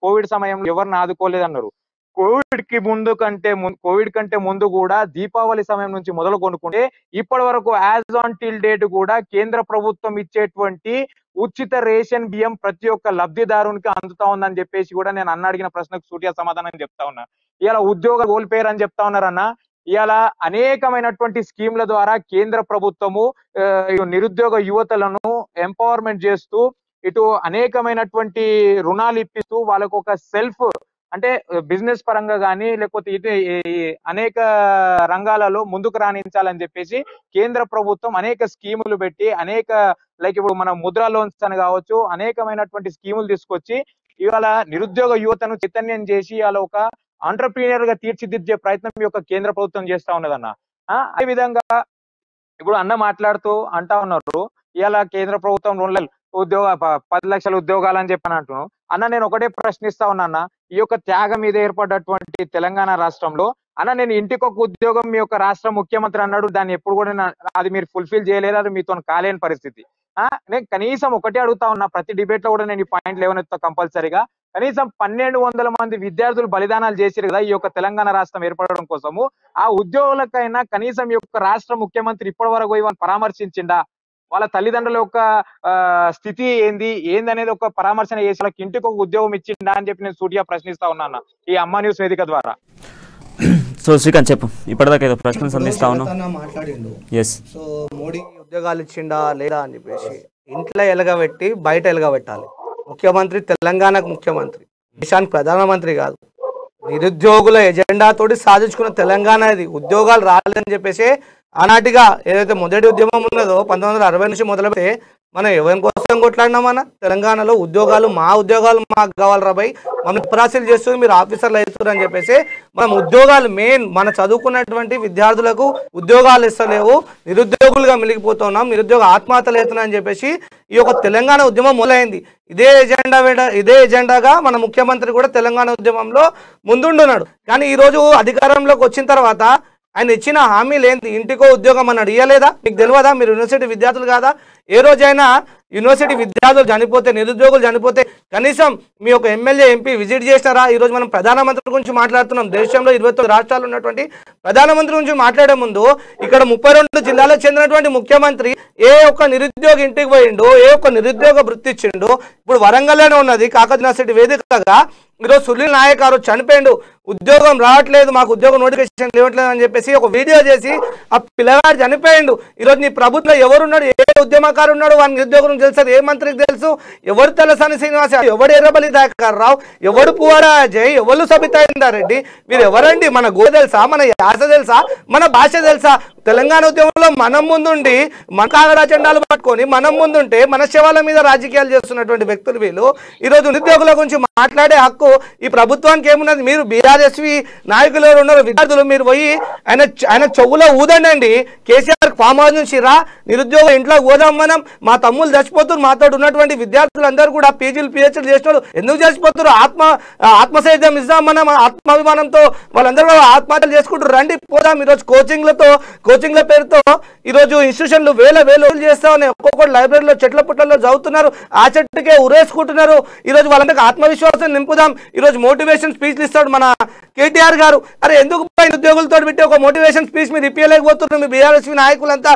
కోవిడ్ సమయంలో ఎవరిని ఆదుకోలేదన్నారు. కోవిడ్ కంటే ముందు కూడా దీపావళి సమయం నుంచి మొదలు కొనుక్కుంటే ఇప్పటి వరకు యాజ్ ఆన్ టిల్ డేట్ కూడా కేంద్ర ప్రభుత్వం ఇచ్చేటువంటి ఉచిత రేషన్ బియ్యం ప్రతి ఒక్క లబ్ధిదారునికి అందుతా ఉందని చెప్పేసి కూడా నేను అడిగిన ప్రశ్నకు సూటిగా సమాధానం చెప్తా ఉన్నా. ఇవాళ ఉద్యోగం కోల్పోయారని చెప్తా ఉన్నారన్న. ఇవాళ అనేకమైనటువంటి స్కీమ్ల ద్వారా కేంద్ర ప్రభుత్వము నిరుద్యోగ యువతలను ఎంపవర్మెంట్ చేస్తూ ఇటు అనేకమైనటువంటి రుణాలు ఇప్పిస్తూ వాళ్ళకు ఒక సెల్ఫ్ అంటే బిజినెస్ పరంగా కానీ లేకపోతే ఇటు అనేక రంగాలలో ముందుకు రాణించాలని చెప్పేసి కేంద్ర ప్రభుత్వం అనేక స్కీములు పెట్టి లైక్ ఇప్పుడు మన ముద్రా లోన్స్ అని కావచ్చు, అనేకమైనటువంటి స్కీములు తీసుకొచ్చి ఇవాళ నిరుద్యోగ యువతను చైతన్యం చేసి ఇవాళ ఒక ఆంటర్ప్రీనియర్ గా తీర్చిదిద్దే ప్రయత్నం యొక్క కేంద్ర ప్రభుత్వం చేస్తా ఉన్నదన్న. అదే విధంగా ఇప్పుడు అన్న మాట్లాడుతూ అంటా ఉన్నారు ఇవాళ కేంద్ర ప్రభుత్వం 10 లక్షల ఉద్యోగాలు అని చెప్పని అంటున్నాను. అన్న నేను ఒకటే ప్రశ్నిస్తా ఉన్నా, ఈ యొక్క త్యాగం మీద ఏర్పడ్డటువంటి తెలంగాణ రాష్ట్రంలో అన్న నేను ఇంటికి ఒక ఉద్యోగం మీ యొక్క రాష్ట్ర ముఖ్యమంత్రి అన్నాడు, దాన్ని ఎప్పుడు కూడా అది మీరు ఫుల్ఫిల్ చేయలేరు, అది మీతో కాలేని పరిస్థితి. నేను కనీసం ఒకటే అడుగుతా ఉన్నా, ప్రతి డిబేట్ లో కూడా నేను ఈ పాయింట్ లేవనెత్తా కంపల్సరీగా. కనీసం 1200 మంది విద్యార్థులు బలిదానాలు చేసిరు కదా ఈ యొక్క తెలంగాణ రాష్ట్రం ఏర్పడడం కోసము. ఆ ఉద్యోగులకైనా కనీసం ఈ యొక్క రాష్ట్ర ముఖ్యమంత్రి ఇప్పటి వరకు ఇవన్నీ పరామర్శించిండా? వాళ్ళ తల్లిదండ్రుల యొక్క స్థితి ఏంది అనేది ఒక పరామర్శన చేసి వాళ్ళకి ఇంటికి ఒక ఉద్యోగం ఇచ్చిందా అని చెప్పి నేను సూటిగా ప్రశ్నిస్తా ఉన్నాను ఈ అమ్మ న్యూస్ వేదిక ద్వారా. సో శ్రీకాంత్ చెప్పు, ఇప్పటిదాకా ఏదో ప్రశ్నలు సంధిస్తా ఉన్నాం. మాట్లాడిండు. ఎస్. సో మోడీ ఉద్యోగాలు ఇచ్చిండా లేదా అని చెప్పేసి ఇంట్లో ఎలగబెట్టి బయట ఎలగబెట్టాలి. ముఖ్యమంత్రి తెలంగాణకు ముఖ్యమంత్రి, దేశానికి ప్రధానమంత్రి కాదు. నిరుద్యోగుల ఎజెండాతోటి సాధించుకున్న తెలంగాణ ఇది. ఉద్యోగాలు రాలేదని చెప్పేసి ఆనాటిగా ఏదైతే మొదటి ఉద్యమం ఉన్నదో 1960 నుంచి మొదలుపెడితే మనం ఎవరి కోసం కొట్లాడినామన్నా? తెలంగాణలో ఉద్యోగాలు మా ఉద్యోగాలు మాకు కావాలి రాబాయి, మనం ప్రాసీలు చేస్తుంది మీరు ఆఫీసర్లు అవుతారు అని చెప్పేసి మనం ఉద్యోగాలు మెయిన్ మన చదువుకున్నటువంటి విద్యార్థులకు ఉద్యోగాలు ఇస్తలేవు, నిరుద్యోగులుగా మిలిగిపోతున్నాం, నిరుద్యోగ ఆత్మహత్యలు అవుతున్నాయని చెప్పేసి ఈ యొక్క తెలంగాణ ఉద్యమం మొదలైంది. ఇదే ఎజెండాగా మన ముఖ్యమంత్రి కూడా తెలంగాణ ఉద్యమంలో ముందుండున్నాడు. కానీ ఈరోజు అధికారంలోకి వచ్చిన తర్వాత ఆయన ఇచ్చిన హామీలు ఏంటి? ఇంటికో ఉద్యోగం అన్నాడు, ఇవ్వలేదా? మీకు తెలియదా? మీరు యూనివర్సిటీ విద్యార్థులు కాదా? ఏ రోజైనా యూనివర్సిటీ విద్యార్థులు చనిపోతే, నిరుద్యోగులు చనిపోతే కనీసం మీ యొక్క ఎమ్మెల్యే ఎంపీ విజిట్ చేస్తారా? ఈరోజు మనం ప్రధానమంత్రి గురించి మాట్లాడుతున్నాం. దేశంలో 29 రాష్ట్రాలు ఉన్నటువంటి ప్రధానమంత్రి గురించి మాట్లాడే ముందు ఇక్కడ 32 జిల్లాలకు చెందినటువంటి ముఖ్యమంత్రి ఏ ఒక్క నిరుద్యోగ ఇంటికి పోయిండు, ఏ ఒక్క నిరుద్యోగ వృత్తి ఇచ్చిండు? ఇప్పుడు వరంగల్లోనే ఉన్నది కాకతీయ యూనివర్సిటీ వేదికగా ఈరోజు సునీల్ నాయక్ గారు చనిపోయిండు, ఉద్యోగం రావట్లేదు, మాకు ఉద్యోగం నోటిఫికేషన్ ఇవ్వట్లేదు అని చెప్పేసి ఒక వీడియో చేసి ఆ పిల్లగాడు చనిపోయిండు. ఈరోజు నీ ప్రభుత్వం ఎవరున్నాడు? ఏ ఉద్యమకారు ఉన్నాడు? వారి నిరుద్యోగం తెలుసు, ఏ మంత్రికి తెలుసు? ఎవరు తెల్లసాని శ్రీనివాస, ఎవడు ఎర్రబలి దాకారు రావు, ఎవడు పువ్వాడా జై, ఎవరు సబితా ఇందారెడ్డి, మీరు ఎవరండి? మన గో తెలుసా? మన యాస తెలుసా? మన భాష తెలుసా? తెలంగాణ ఉద్యమంలో మనం ముందుండి మన కాగడా జెండాలు పట్టుకొని మనం ముందుంటే మన శవాల మీద రాజకీయాలు చేస్తున్నటువంటి వ్యక్తులు వీళ్ళు. ఈరోజు నిరుద్యోగుల గురించి మాట్లాడే హక్కు ఈ ప్రభుత్వానికి ఏమున్నది? మీరు బీఆర్ఎస్వి నాయకులు ఎవరు ఉన్నారు విద్యార్థులు, మీరు పోయి ఆయన చెవులో ఊదండి. కేసీఆర్ ఫామ్ హౌస్ నుంచి రా, నిరుద్యోగ ఇంట్లో పోదాం, మనం మా తమ్ముళ్ళు చచ్చిపోతున్నారు, మాతో ఉన్నటువంటి విద్యార్థులందరూ కూడా పీజీలు పిహెచ్డీలు చేసిన ఎందుకు చచ్చిపోతున్నారు? ఆత్మసైద్యం ఇద్దాం, మనం ఆత్మాభిమానంతో వాళ్ళందరూ ఆత్మహత్యలు చేసుకుంటారు, రండి పోదాం. ఈరోజు కోచింగ్ల పేరుతో ఈరోజు ఇన్స్టిట్యూషన్లు వేల చేస్తా ఉన్నాయి. ఒక్కొక్కటి లైబ్రరీలో చెట్ల పుట్లలో చదువుతున్నారు, ఆ చెట్టుకే ఉరేసుకుంటున్నారు. ఈరోజు వాళ్ళందరికీ ఆత్మవిశ్వాసం నింపుదాం. ఈరోజు మోటివేషన్ స్పీచ్లు ఇస్తాడు మన కేటీఆర్ గారు. అరే ఎందుకు ఉద్యోగులతో పెట్టి ఒక మోటివేషన్ స్పీచ్ మీరు ఇప్పించలేకపోతున్నారు? మీ బీఆర్ఎస్వి నాయకులంతా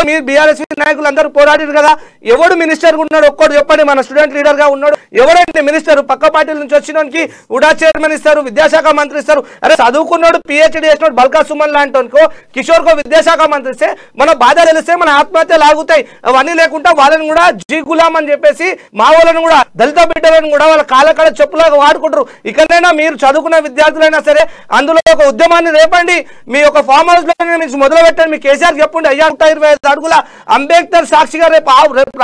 మీరు బీఆర్ఎస్వి నాయకులు అందరూ పోరాడారు కదా. ఎవడు మినిస్టర్ ఉన్నాడు? ఒక్కడు చెప్పండి. మన స్టూడెంట్ లీడర్ గా ఉన్నాడు ఎవరంటే మినిస్టర్? పక్క పార్టీల నుంచి వచ్చినోనికి ఉడా చైర్మన్ ఇస్తారు, విద్యాశాఖ మంత్రి ఇస్తారు. అరే చదువుకున్నాడు, పిహెచ్డీ చేసినాడు, బల్కా సుమన్ లాంటి కిషోర్ కో విద్యాశాఖ విద్యాశాఖ మంత్రి ఇస్తే మన బాధ తెలిస్తే మన ఆత్మహత్యలు ఆగుతాయి. అవన్నీ లేకుండా వాళ్ళని కూడా జీ గులాం అని చెప్పేసి మా వాళ్ళని కూడా దళిత బిడ్డలను కూడా వాళ్ళ కాళ్ళకాడ చెప్పులాగా వాడుకుంటారు. ఇకనైనా మీరు చదువుకున్న విద్యార్థులైనా సరే అందులో ఒక ఉద్యమాన్ని రేపండి. మీ యొక్క ఫామ్ హౌస్ లో మొదలు పెట్టండి. మీ కేసీఆర్ చెప్పండి, అయ్యా 125 అడుగుల అంబేద్కర్ సాక్షిగా రేపు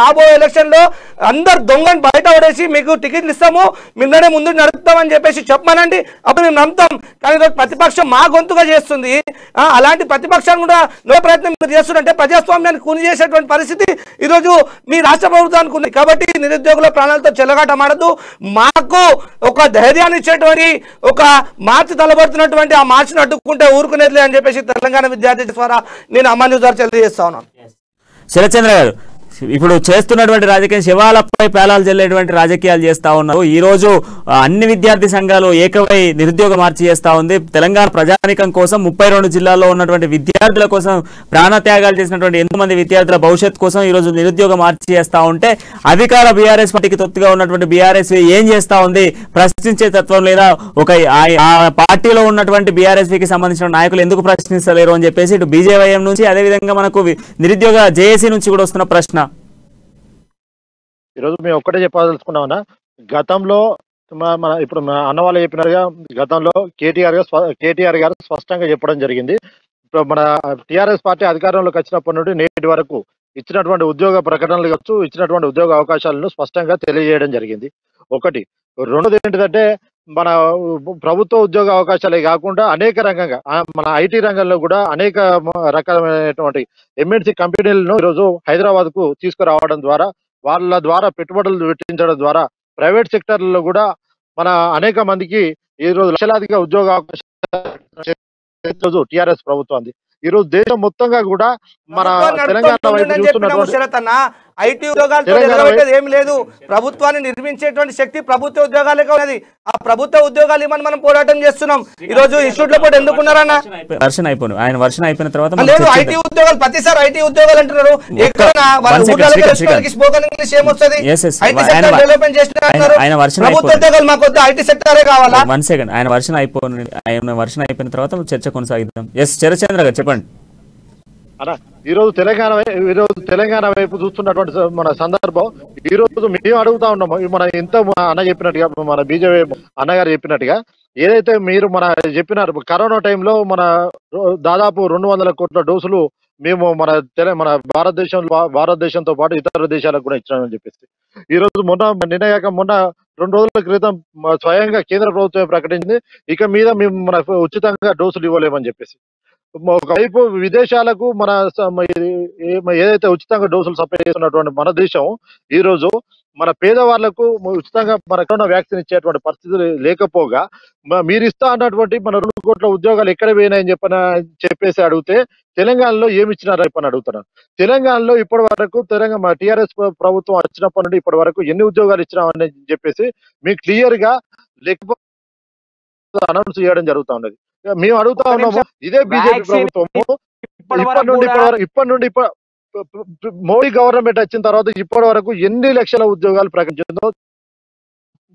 రాబోయే ఎలక్షన్ లో అందరు దొంగని బయట పడేసి మీకు టికెట్లు ఇస్తాము, మిమ్మల్ని ముందు నడుపుతామని చెప్పేసి చెప్పమనండి. అప్పుడు మేము నమ్ముతాం. కానీ ప్రతిపక్షం మా గొంతుగా చేస్తుంది. అలాంటి ప్రతిపక్షాన్ని కూడా నో ప్రయత్నం మీరు చేస్తుంటే ప్రజాస్వామ్యాన్ని కూని చేసేటువంటి పరిస్థితి ఈరోజు మీ రాష్ట్ర ప్రభుత్వానికి ఉంది. కాబట్టి నిరుద్యోగుల ప్రాణాలతో చెలగాటమాడద్దు. మాకు ఒక ధైర్యాన్ని ఇచ్చేటువంటి ఒక మార్చి తలబడుతున్నటువంటి ఆ మార్చిని అడ్డుకుంటే ఊరుకునేది అని చెప్పేసి తెలంగాణ విద్యార్థి ద్వారా నేను అమ్మాయి ద్వారా తెలియజేస్తా ఉన్నాను. శరత్చంద్ర గారు, ఇప్పుడు చేస్తున్నటువంటి రాజకీయం శివాలపై పేలాలు చెల్లేటువంటి రాజకీయాలు చేస్తా ఉన్నారు. ఈ రోజు అన్ని విద్యార్థి సంఘాలు ఏకమై నిరుద్యోగ మార్చి చేస్తా ఉంది. తెలంగాణ ప్రజానికం కోసం 32 జిల్లాల్లో ఉన్నటువంటి విద్యార్థుల కోసం ప్రాణత్యాగాలు చేసినటువంటి ఎంతమంది విద్యార్థుల భవిష్యత్తు కోసం ఈ రోజు నిరుద్యోగ మార్చి చేస్తా ఉంటే అధికార బీఆర్ఎస్ పార్టీకి తొత్తుగా ఉన్నటువంటి బీఆర్ఎస్ ఏం చేస్తా ఉంది? ప్రశ్నించే తత్వం లేదా? ఒక ఆ పార్టీలో ఉన్నటువంటి బీఆర్ఎస్కి సంబంధించిన నాయకులు ఎందుకు ప్రశ్నిస్తలేరు అని చెప్పేసి ఇటు బీజేవైఎం నుంచి అదేవిధంగా మనకు నిరుద్యోగ జేఏసీ నుంచి కూడా వస్తున్న ప్రశ్న. ఈరోజు మేము ఒక్కటే చెప్పదలుచుకున్నామన్నా, గతంలో మన ఇప్పుడు అన్న వాళ్ళు చెప్పినారుగా, గతంలో కేటీఆర్ గారు స్పష్టంగా చెప్పడం జరిగింది. ఇప్పుడు మన టీఆర్ఎస్ పార్టీ అధికారంలోకి వచ్చినప్పటి నుండి నేటి వరకు ఇచ్చినటువంటి ఉద్యోగ ప్రకటనలు కావచ్చు, ఇచ్చినటువంటి ఉద్యోగ అవకాశాలను స్పష్టంగా తెలియజేయడం జరిగింది. ఒకటి. రెండోది ఏంటిదంటే, మన ప్రభుత్వ ఉద్యోగ అవకాశాలే కాకుండా అనేక రంగంగా మన ఐటీ రంగంలో కూడా అనేక రకాలైనటువంటి ఎంఎన్సీ కంపెనీలను ఈరోజు హైదరాబాద్ కు తీసుకురావడం ద్వారా, వాళ్ళ ద్వారా పెట్టుబడులు పెట్టించడం ద్వారా ప్రైవేట్ సెక్టర్లలో కూడా మన అనేక మందికి ఈరోజు లక్షలాదిగా ఉద్యోగ అవకాశాలు టిఆర్ఎస్ ప్రభుత్వం. ఈ రోజు దేశం మొత్తంగా కూడా మన తెలంగాణ వైపు చూస్తున్నటువంటి ఐటీ ఉద్యోగాలు ఏమి లేదు. ప్రభుత్వాన్ని నిర్మించేటువంటి శక్తి ప్రభుత్వ ఉద్యోగాలకే ఉన్నది. ఆ ప్రభుత్వ ఉద్యోగాలు ఇవ్వని మనం పోరాటం చేస్తున్నాం. ఈ రోజు ఇన్స్టిట్యూట్ లో కూడా ఎందుకున్నారన్నా ఆయన వర్షన్ అయిపోయిన తర్వాత లేదు ఐటీ ఉద్యోగాలు, ప్రతిసారి ఐటీ ఉద్యోగాలు అంటున్నారు. స్పోకెన్ ఇంగ్లీష్ ఏమొస్తుంది? ఐటీ సెక్టర్ డెవలప్మెంట్ చేస్తున్నారు. ప్రభుత్వ ఉద్యోగాలు మాకు వద్ద, ఐటీ సెక్టరే కావాలా? వన్ సెకండ్, ఆయన వర్షన్ అయిపోయిన తర్వాత చర్చ కొనసాగిద్దాం. ఎస్ శరత్చంద్ర గారు చెప్పండి. అలా ఈరోజు తెలంగాణ వైపు చూస్తున్నటువంటి మన సందర్భం, ఈ రోజు మేము అడుగుతా ఉన్నాము. మన ఇంత అన్న చెప్పినట్టుగా, మన బీజేపీ అన్నగారు చెప్పినట్టుగా ఏదైతే మీరు మన చెప్పినారు, కరోనా టైంలో మన దాదాపు 200 కోట్ల డోసులు మేము మన భారతదేశంతో పాటు ఇతర దేశాలకు కూడా ఇచ్చామని చెప్పేసి ఈ రోజు మొన్న 2 రోజుల క్రితం స్వయంగా కేంద్ర ప్రభుత్వమే ప్రకటించింది, ఇక మీద మేము మన ఉచితంగా డోసులు ఇవ్వలేమని చెప్పేసి. ఒకవైపు విదేశాలకు మన ఏదైతే ఉచితంగా డోసులు సప్లై చేస్తున్నటువంటి మన దేశం ఈ రోజు మన పేదవాళ్లకు ఉచితంగా మన కరోనా వ్యాక్సిన్ ఇచ్చేటువంటి పరిస్థితులు లేకపోగా మీరు ఇస్తా అన్నటువంటి మన 2 కోట్ల ఉద్యోగాలు ఎక్కడ పోయినాయని చెప్పేసి అడిగితే తెలంగాణలో ఏమి ఇచ్చినారా అని అడుగుతున్నారు. తెలంగాణలో ఇప్పటి వరకు మన టిఆర్ఎస్ ప్రభుత్వం వచ్చినప్పటి నుండి ఇప్పటి వరకు ఎన్ని ఉద్యోగాలు ఇచ్చినామని చెప్పేసి మీకు క్లియర్ గా లేకపోతే అనౌన్స్ చేయడం జరుగుతా ఉన్నది. మేము అడుగుతా ఉన్నాము, ఇదే బీజేపీ ప్రభుత్వము ఇప్పటి నుండి మోడీ గవర్నమెంట్ వచ్చిన తర్వాత ఇప్పటి వరకు ఎన్ని లక్షల ఉద్యోగాలు ప్రకటించిందో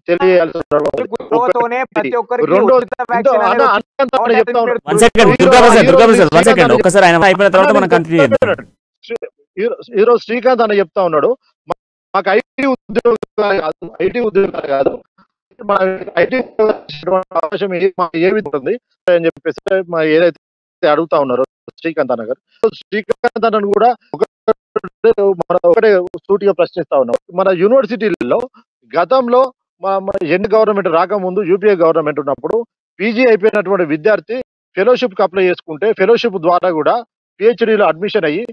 తెలియాల్సి ఈరోజు శ్రీకాంత్ అన్న చెప్తా ఉన్నాడు, మాకు ఐటీ ఉద్యోగాలు కాదు మన ఐటీ అవకాశం ఏమి ఉంటుంది అని చెప్పేసి ఏదైతే అడుగుతా ఉన్నారో శ్రీకాంత్ అన్న గారు. శ్రీకాంత్ అన్నను కూడా ఒకటే సూటిగా ప్రశ్నిస్తా ఉన్నాం. మన యూనివర్సిటీలలో గతంలో ఎన్ని గవర్నమెంట్ రాకముందు యూపీఏ గవర్నమెంట్ ఉన్నప్పుడు పీజీ అయిపోయినటువంటి విద్యార్థి ఫెలోషిప్ కి అప్లై చేసుకుంటే ఫెలోషిప్ ద్వారా కూడా పిహెచ్డీలో అడ్మిషన్ అయ్యి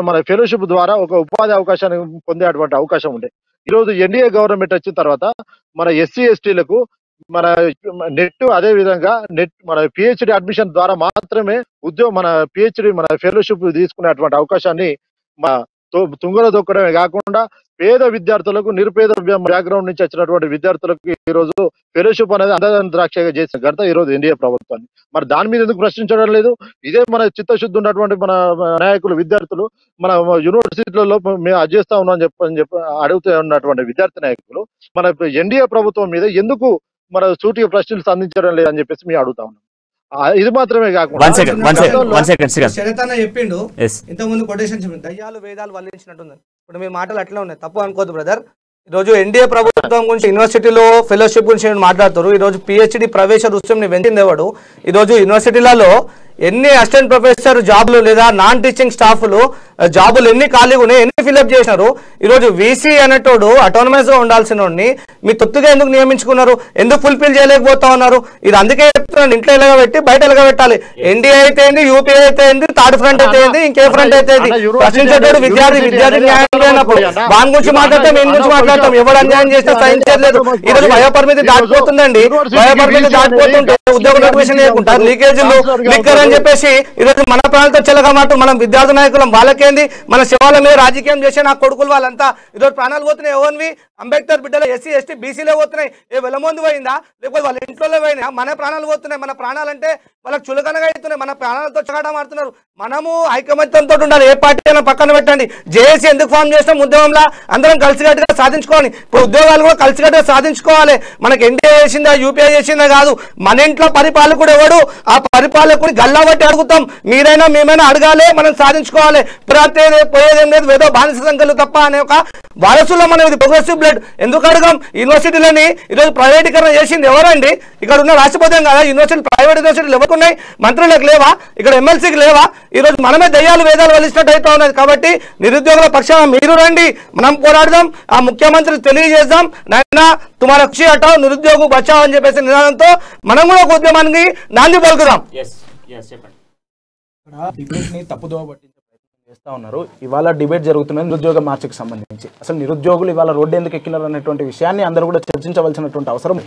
మన ఫెలోషిప్ ద్వారా ఒక ఉపాధి అవకాశాన్ని పొందేటువంటి అవకాశం ఉండే. ఈరోజు ఎన్డీఏ గవర్నమెంట్ వచ్చిన తర్వాత మన ఎస్సీ ఎస్టీలకు మన నెట్ అదే విధంగా మన పిహెచ్డి అడ్మిషన్ ద్వారా మాత్రమే మన పిహెచ్డి మన ఫెలోషిప్ తీసుకునేటువంటి అవకాశాన్ని తుంగలో దొక్కడమే కాకుండా పేద విద్యార్థులకు, నిరుపేద బ్యాక్గ్రౌండ్ నుంచి వచ్చినటువంటి విద్యార్థులకు ఈ రోజు ఫెలోషిప్ అనేది అంధద్రాక్షగా చేసిన ఘనత ఈ రోజు ఎన్డీఏ ప్రభుత్వాన్ని. మరి దాని మీద ఎందుకు ప్రశ్నించడం లేదు? ఇదే మన చిత్తశుద్ధి ఉన్నటువంటి మన నాయకులు, విద్యార్థులు మన యూనివర్సిటీలలో మేము అది చేస్తా ఉన్నాం అని చెప్పి అడుగుతూ ఉన్నటువంటి విద్యార్థి నాయకులు మన ఎన్డీఏ ప్రభుత్వం మీద ఎందుకు మన సూటిగా ప్రశ్నలు సంధించడం లేదని చెప్పేసి మేము అడుగుతా ఉన్నాం. ఇది మాత్రమే కాకుండా వన్ సెకండ్ శరతన్న చెప్పిండు Yes. ఇంతకుముందు కొటేషన్ చెప్పిండు దయ్యాలు వేదాలు వల్లించినట్టుంది. ఇప్పుడు మీ మాటలు అట్లే ఉన్నాయి, తప్పు అనుకోదు బ్రదర్. ఈరోజు ఎన్డీఏ ప్రభుత్వం గురించి యూనివర్సిటీలో ఫెలోషిప్ గురించి మాట్లాడుతారు. ఈరోజు పిహెచ్డి ప్రవేశ రుసుంని పెంచింది ఎవడు? ఈరోజు యూనివర్సిటీలలో ఎన్ని అసిస్టెంట్ ప్రొఫెసర్ జాబులు లేదా నాన్ టీచింగ్ స్టాఫ్లు జాబులు ఎన్ని ఖాళీగా ఉన్నాయి, ఎన్ని ఫిల్అప్ చేసినారు? ఈరోజు వీసీ అనేటోడు అటానమస్ గా ఉండాల్సిన మీ తొత్తుగా ఎందుకు నియమించుకున్నారు? ఎందుకు ఫుల్ఫిల్ చేయలేకపోతా ఉన్నారు? ఇది అందుకే చెప్తున్నాను, ఇంట్లో ఎలాగ పెట్టి బయట ఎలాగ పెట్టాలి. ఎన్డీఏ అయితే ఏంది, యూపీఏ అయితే ఏంది, థర్డ్ ఫ్రంట్ అయితే ఏంది, ఇంకే ఫ్రంట్ అయితే ఏంది? ప్రశ్నించేటోడు విద్యార్థి న్యాయం లేనప్పుడు దాని గురించి మాట్లాడతాం, ఏం గురించి మాట్లాడతాం? ఎవరు అన్యాయం చేస్తే సహించలేదు. ఈరోజు వయోపరిమితి దాటిపోతుందండి. వయోపరిమితి దాటిపోతుంటే ఉద్యోగ నోటిఫికేషన్ లేకుండా లీకేజీలు లిక్కర్ అని చెప్పేసి ఈరోజు మన ప్రాంతంతో చెలగమాట మనం విద్యార్థి నాయకులం. వాళ్ళకేంది, మన శివాల మీద రాజకీయం చేసే నా కొడుకులు వాళ్ళంతా ఈరోజు ప్రాణాలు పోతున్నాయి. ఎవరివి? అంబేద్కర్ బిడ్డలు ఎస్సీ ఎస్టీ బీసీలే పోతున్నాయి. వెలమంది పోయిందా, లేకపోతే వాళ్ళ ఇంట్లో పోయినా? మన ప్రాణాలు పోతున్నాయి. మన ప్రాణాలంటే వాళ్ళకి చులకనగా అవుతున్నాయి. మన ప్రాణాలతో చగాటం ఆడుతున్నారు. మనము ఐకమత్యంతో ఉండాలి. ఏ పార్టీ అయినా పక్కన పెట్టండి. జేఏసీ ఎందుకు ఫామ్ చేస్తాం? ఉద్యమంలో అందరం కలిసికట్టుగా సాధించుకోవాలి. ఇప్పుడు ఉద్యోగాలు కూడా కలిసికట్టుగా సాధించుకోవాలి. మనకి ఎన్డీఏ చేసిందా యూపీఐ చేసిందా కాదు, మన ఇంట్లో పరిపాలకుడు ఎవడు, ఆ పరిపాలకుడు గల్లా బట్టి అడుగుతాం. మీరైనా మేమైనా అడగాలి, మనం సాధించుకోవాలి. పోయేదేం లేదు, ఏదో బానిస సంఖ్యలు తప్ప అనే ఒక వారసులో మనం ఇది ప్రోగ్రెసివ్ బ్లడ్. ఎందుకు అడగం? యూనివర్సిటీలని ఈరోజు ప్రైవేటీకరణ చేసింది ఎవరండి? ఇక్కడ ఉన్న రాష్ట్రపతి కదా. యూనివర్సిటీ ప్రైవేట్ యూనివర్సిటీలు ఎవరికి ఉన్నాయి? మంత్రులకు లేవా? ఇక్కడ ఎమ్మెల్సీకి లేవా? ఈరోజు మనమే దయ్యాలు వేదాలు వలిసినట్టు అవుతా ఉన్నది. కాబట్టి నిరుద్యోగుల పక్షాన మీరు రండి, మనం పోరాడదాం. ఆ ముఖ్యమంత్రి తెలియజేద్దాం, నైనా తుమారా ఖుషి హటావ్ నిరుద్యోగ బచావ్ అని చెప్పేసి నినాదంతో మనం కూడా ఒక ఉద్యమానికి నాంది పలుకుదాం. డిబేట్ ని తప్పుదోవ పట్టించే ప్రయత్నం చేస్తా ఉన్నారు. ఇవాళ డిబేట్ జరుగుతున్నది నిరుద్యోగ మార్చికి సంబంధించి. అసలు నిరుద్యోగులు ఇవాళ రోడ్డు ఎందుకు ఎక్కినారు అనేటువంటి విషయాన్ని అందరూ కూడా చర్చించవలసినటువంటి అవసరం.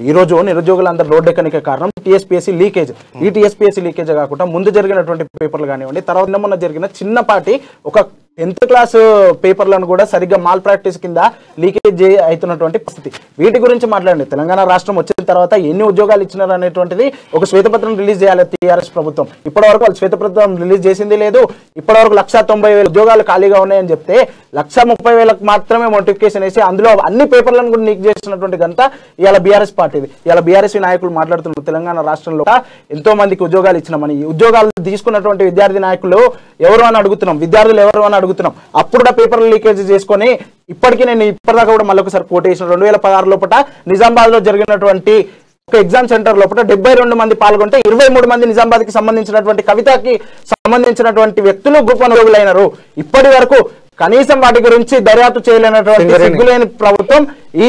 ఈ రోజు నిరుద్యోగులు అందరూ రోడ్డు ఎక్కడానికి కారణం టీఎస్పీఎస్సీ లీకేజ్. ఈ టీఎస్పీఎస్సీ లీకేజ్ కాకుండా ముందు జరిగినటువంటి పేపర్లు కానివ్వండి, తర్వాత మొన్న జరిగిన చిన్నపాటి ఒక 10th క్లాస్ పేపర్లను కూడా సరిగ్గా మాల్ ప్రాక్టీస్ కింద లీకేజ్ అవుతున్నటువంటి పరిస్థితి. వీటి గురించి మాట్లాడండి. తెలంగాణ రాష్ట్రం వచ్చిన తర్వాత ఎన్ని ఉద్యోగాలు ఇచ్చినారు అనేటువంటిది ఒక శ్వేతపత్రం రిలీజ్ చేయాలి టీఆర్ఎస్ ప్రభుత్వం. ఇప్పటివరకు వాళ్ళు శ్వేతపత్రం రిలీజ్ చేసింది లేదు. ఇప్పటివరకు 190,000 ఉద్యోగాలు ఖాళీగా ఉన్నాయని చెప్తే 130,000 మాత్రమే నోటిఫికేషన్ వేసి అందులో అన్ని పేపర్లను కూడా లీక్ చేసినటువంటి గంట ఇవాళ బీఆర్ఎస్ పార్టీది. ఇవాళ బీఆర్ఎస్ నాయకులు మాట్లాడుతున్నారు, తెలంగాణ రాష్ట్రంలో ఎంతో మందికి ఉద్యోగాలు ఇచ్చినామని. ఈ ఉద్యోగాలు తీసుకున్నటువంటి విద్యార్థి నాయకులు ఎవరు అని అడుగుతున్నాం, విద్యార్థులు ఎవరు అని అడుగుతున్నాం. అప్పుడు కూడా పేపర్లు లీకేజ్ చేసుకొని ఇప్పటికీ నేను ఇప్పటిదాకా కూడా మళ్ళీ ఒకసారి కోట్ చేసిన 2016 లోపల నిజామాబాద్ లో జరిగినటువంటి ఒక ఎగ్జామ్ సెంటర్ లోపల 72 మంది పాల్గొంటే 23 మంది నిజామాబాద్ కి సంబంధించినటువంటి కవితకి సంబంధించినటువంటి వ్యక్తులు గ్రూప్ ఉద్యోగులైనారు. ఇప్పటి వరకు కనీసం వాటి గురించి దర్యాప్తు చేయలేనటువంటి సిగ్గులేని ప్రభుత్వం ఈ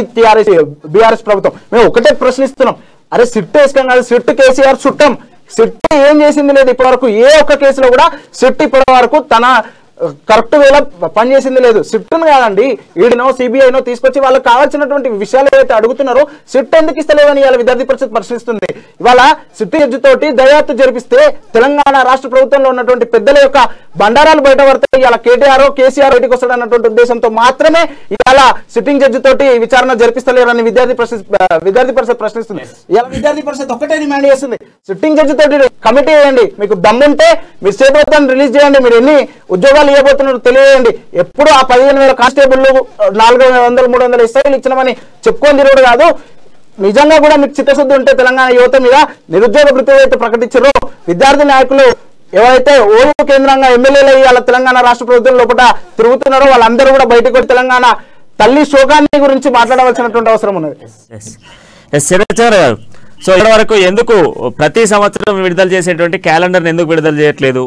బీఆర్ఎస్ ప్రభుత్వం. మేము ఒకటే ప్రశ్నిస్తున్నాం, అరే సిట్ వేసుకాం కాదు, సిట్ కేసీఆర్ చుట్టం. సిట్ ఏం చేసింది లేదు ఇప్పటి వరకు. ఏ ఒక్క కేసులో కూడా సిట్ ఇప్పటి వరకు తన కరెక్ట్ వేళ పనిచేసింది లేదు. సిట్ను కాదండి, ఈడినో సిబిఐనో తీసుకొచ్చి వాళ్ళకి కావాల్సినటువంటి విషయాలు ఏవైతే అడుగుతున్నారో సిట్ ఎందుకు ఇస్తలేవని ఇవాళ విద్యార్థి పరిషత్ ప్రశ్నిస్తుంది. ఇవాళ సిట్ జడ్జి తోటి దర్యాప్తు జరిపిస్తే తెలంగాణ రాష్ట్ర ప్రభుత్వంలో ఉన్నటువంటి పెద్దల యొక్క బండారాలు బయట పడతాయి. ఇవాళ కేటీఆర్ కేసీఆర్ బయటకు వస్తాడన్నటువంటి ఉద్దేశంతో మాత్రమే ఇవాళ సిట్టింగ్ జడ్జి తోటి విచారణ జరిపిస్తలేరని విద్యార్థి పరిషత్ ప్రశ్నిస్తుంది. ఇవాళ విద్యార్థి పరిషత్ ఒక్కటే డిమాండ్ చేస్తుంది, సిట్టింగ్ జడ్జి తోటి కమిటీ వేయండి. మీకు దమ్ముంటే మీరు స్టేట్ రిలీజ్ చేయండి, మీరు ఎన్ని ఉద్యోగాలు ఇవ్వబోతున్నారు తెలియజేయండి. ఎప్పుడు ఆ 15,000 కానిస్టేబుల్ 400, 300 ఇస్తాయిలు ఇచ్చినామని చెప్పుకొని తిరుగుడు కాదు. నిజంగా కూడా మీకు చిత్తశుద్ధి ఉంటే తెలంగాణ యువత మీద నిరుద్యోగ వృత్తి అయితే ప్రకటించారో విద్యార్థి నాయకులు ఎవరైతే ఓయూ కేంద్రంగా ఎమ్మెల్యేలు అయ్యి తెలంగాణ రాష్ట్ర ప్రభుత్వం లోపల తిరుగుతున్నారో వాళ్ళందరూ కూడా బయటకు వచ్చి తెలంగాణ తల్లి శోకాన్ని గురించి మాట్లాడవలసినటువంటి అవసరం ఉన్నది. సో ఇప్పటి వరకు ఎందుకు ప్రతి సంవత్సరం విడుదల చేసేటువంటి క్యాలెండర్ ఎందుకు విడుదల చేయట్లేదు?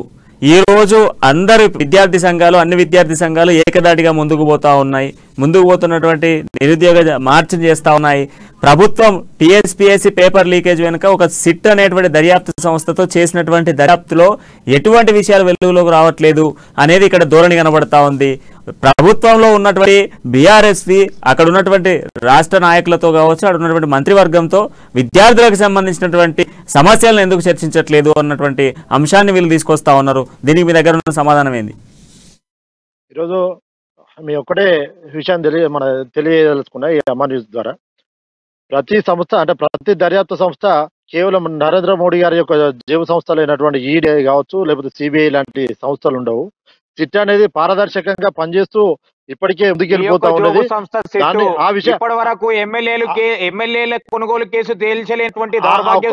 ఈ రోజు అందరు విద్యార్థి సంఘాలు, అన్ని విద్యార్థి సంఘాలు ఏకదాటిగా ముందుకు పోతా ఉన్నాయి. ముందుకు పోతున్నటువంటి నిరుద్యోగ మార్చిని చేస్తా ఉన్నాయి. ప్రభుత్వం టీఎస్పీఎస్సీ పేపర్ లీకేజ్ వెనుక ఒక సిట్ అనేటువంటి దర్యాప్తు సంస్థతో చేసినటువంటి దర్యాప్తులో ఎటువంటి విషయాలు వెలుగులోకి రావట్లేదు అనేది ఇక్కడ ధోరణి కనబడతా ఉంది. ప్రభుత్వంలో ఉన్నటువంటి బీఆర్ఎస్వి అక్కడ ఉన్నటువంటి రాష్ట్ర నాయకులతో కావచ్చు, అక్కడ ఉన్నటువంటి మంత్రివర్గంతో విద్యార్థులకు సంబంధించినటువంటి సమస్యలను ఎందుకు చర్చించట్లేదు అన్నటువంటి అంశాన్ని వీళ్ళు తీసుకొస్తా ఉన్నారు. దీనికి మీ దగ్గర ఉన్న సమాధానం ఏంది? ఈరోజు మీ ఒక్కటే విషయం తెలియదలుచుకున్నా ఈ అమ్మ న్యూస్ ద్వారా. ప్రతి సంస్థ అంటే ప్రతి దర్యాప్తు సంస్థ కేవలం నరేంద్ర మోడీ గారి యొక్క జీవ సంస్థలు అయినటువంటి ఈడీ కావచ్చు, లేకపోతే సిబిఐ లాంటి సంస్థలు ఉండవు. సిట్ అనేది పారదర్శకంగా పనిచేస్తూ ఇప్పటికే ముందుకెళ్ళిపోతా ఉన్నది. ఆ విషయం ఇప్పటి వరకు ఎమ్మెల్యేల కొనుగోలు కేసు తేల్చలేనటువంటి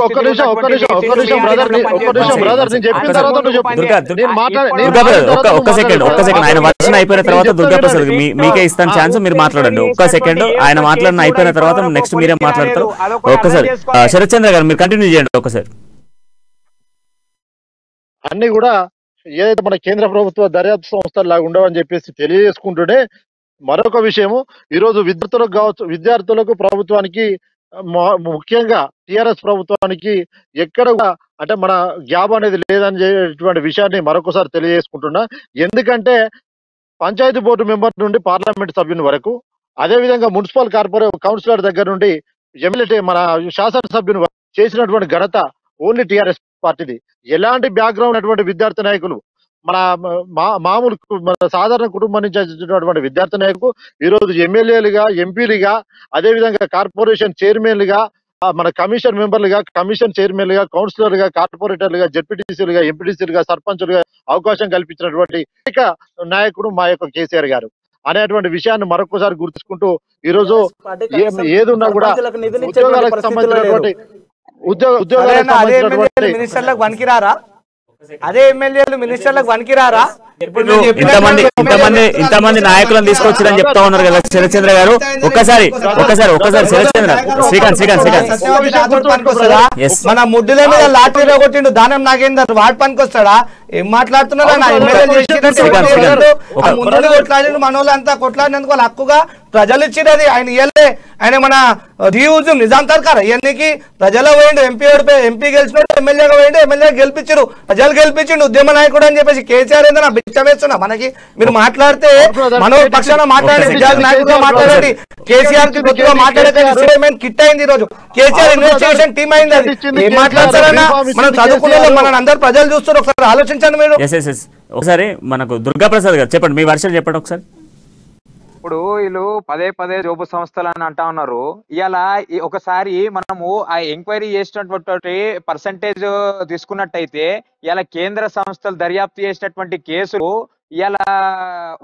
ఒక్క నిమిషం బ్రదర్ నేను చెప్పిన తర్వాత ఒక్క సెకండ్ ఆయన వర్షన్ అయిపోయిన తర్వాత దుర్గా ప్రసాద్ మీకే ఇస్తాను ఛాన్స్, మీరు మాట్లాడండి. ఒక్క సెకండ్ ఆయన మాట్లాడిన అయిపోయిన తర్వాత నెక్స్ట్ మీరే మాట్లాడతారు. ఒక్కసారి శరత్ చంద్ర గారు మీరు కంటిన్యూ చేయండి ఒకసారి. అన్ని కూడా ఏదైతే మన కేంద్ర ప్రభుత్వ దర్యాప్తు సంస్థలు లాగా ఉండవని చెప్పేసి తెలియజేసుకుంటూనే మరొక విషయము, ఈరోజు విద్యార్థులకు కావచ్చు, విద్యార్థులకు ప్రభుత్వానికి ముఖ్యంగా టిఆర్ఎస్ ప్రభుత్వానికి ఎక్కడ అంటే మన గ్యాప్ అనేది లేదనేటువంటి విషయాన్ని మరొకసారి తెలియజేసుకుంటున్నా. ఎందుకంటే పంచాయతీ బోర్డు మెంబర్ నుండి పార్లమెంట్ సభ్యుని వరకు, అదేవిధంగా మున్సిపల్ కౌన్సిలర్ దగ్గర నుండి ఎమ్మెల్యే మన శాసనసభ్యుని చేసినటువంటి ఘనత ఓన్లీ టిఆర్ఎస్ పార్టీది. ఎలాంటి బ్యాక్గ్రౌండ్ ఉన్నటువంటి విద్యార్థి నాయకులు, మన మామూలు మన సాధారణ కుటుంబం నుంచి వచ్చినటువంటి విద్యార్థి నాయకులు ఈరోజు ఎమ్మెల్యేలుగా, ఎంపీలుగా, అదేవిధంగా కార్పొరేషన్ చైర్మన్లుగా, మన కమిషన్ మెంబర్లుగా, కమిషన్ చైర్మన్లుగా, కౌన్సిలర్లుగా, కార్పొరేటర్లుగా, జెడ్పీటీసీలుగా, ఎంపీటీసీలుగా, సర్పంచులుగా అవకాశం కల్పించినటువంటి నాయకుడు మా యొక్క కేసీఆర్ గారు అనేటువంటి విషయాన్ని మరొకసారి గుర్తుంచుకుంటూ ఈరోజు ఏదున్నా కూడా ఉద్యోగాలకు సంబంధించినటువంటి మినిస్టర్లకు వనికిరారా? అదే ఎమ్మెల్యేలు మినిస్టర్లకు వనికిరారా? ఇంతమంది నాయకులను తీసుకొచ్చారని చెప్తా ఉన్నారు కదా శరత్ చంద్ర గారు. ఒక్కసారి శరత్ చంద్ర మన ముడ్డుల మీద లాటరీలో కొట్టిండు దానం నాగేందర్, వాడు పనికొస్తాడా? ఏం మాట్లాడుతున్నారా? ముందు కొట్లాడి మన వాళ్ళంతా కొట్లాడినందుకు వాళ్ళ హక్కుగా ప్రజలు ఇచ్చినది ఆయన ఇయ్యలే. ఆయన మన నిజాం సర్కార్ ఇవన్నీకి ప్రజలు పోయిండు, ఎంపీ గెలిచినాడు, ఎమ్మెల్యేగా పోయిండు, ఎమ్మెల్యే గెలిపించారు, ప్రజలు గెలిపించిండు, ఉద్యమ నాయకుడు అని చెప్పేసి కేసీఆర్ ఏందో బిచ్చం వేస్తున్నా. మనకి మీరు మాట్లాడితే మనో పక్షాన మాట్లాడండి, విద్యార్థి నాయకుడిగా మాట్లాడండి. కేసీఆర్ కి కొద్దిగా మాట్లాడే కిట్ అయింది ఈ రోజు, కేసీఆర్ ఇన్వెస్టిగేషన్ టీమ్ అయింది. అది ఏం మాట్లాడతారన్నా? మనం చదువుకునే మన అందరు ప్రజలు చూస్తారు, ఒకసారి ఆలోచించండి మీరు. ఒకసారి మనకు దుర్గా ప్రసాద్ గారు చెప్పండి, మీ వర్షం చెప్పండి ఒకసారి. ఇప్పుడు వీళ్ళు పదే జోబు సంస్థలు అని అంటా ఉన్నారు. ఇలా ఒకసారి మనము ఆ ఎంక్వైరీ చేసినటువంటి పర్సంటేజ్ తీసుకున్నట్టయితే ఇలా కేంద్ర సంస్థలు దర్యాప్తు చేసినటువంటి కేసులు ఇలా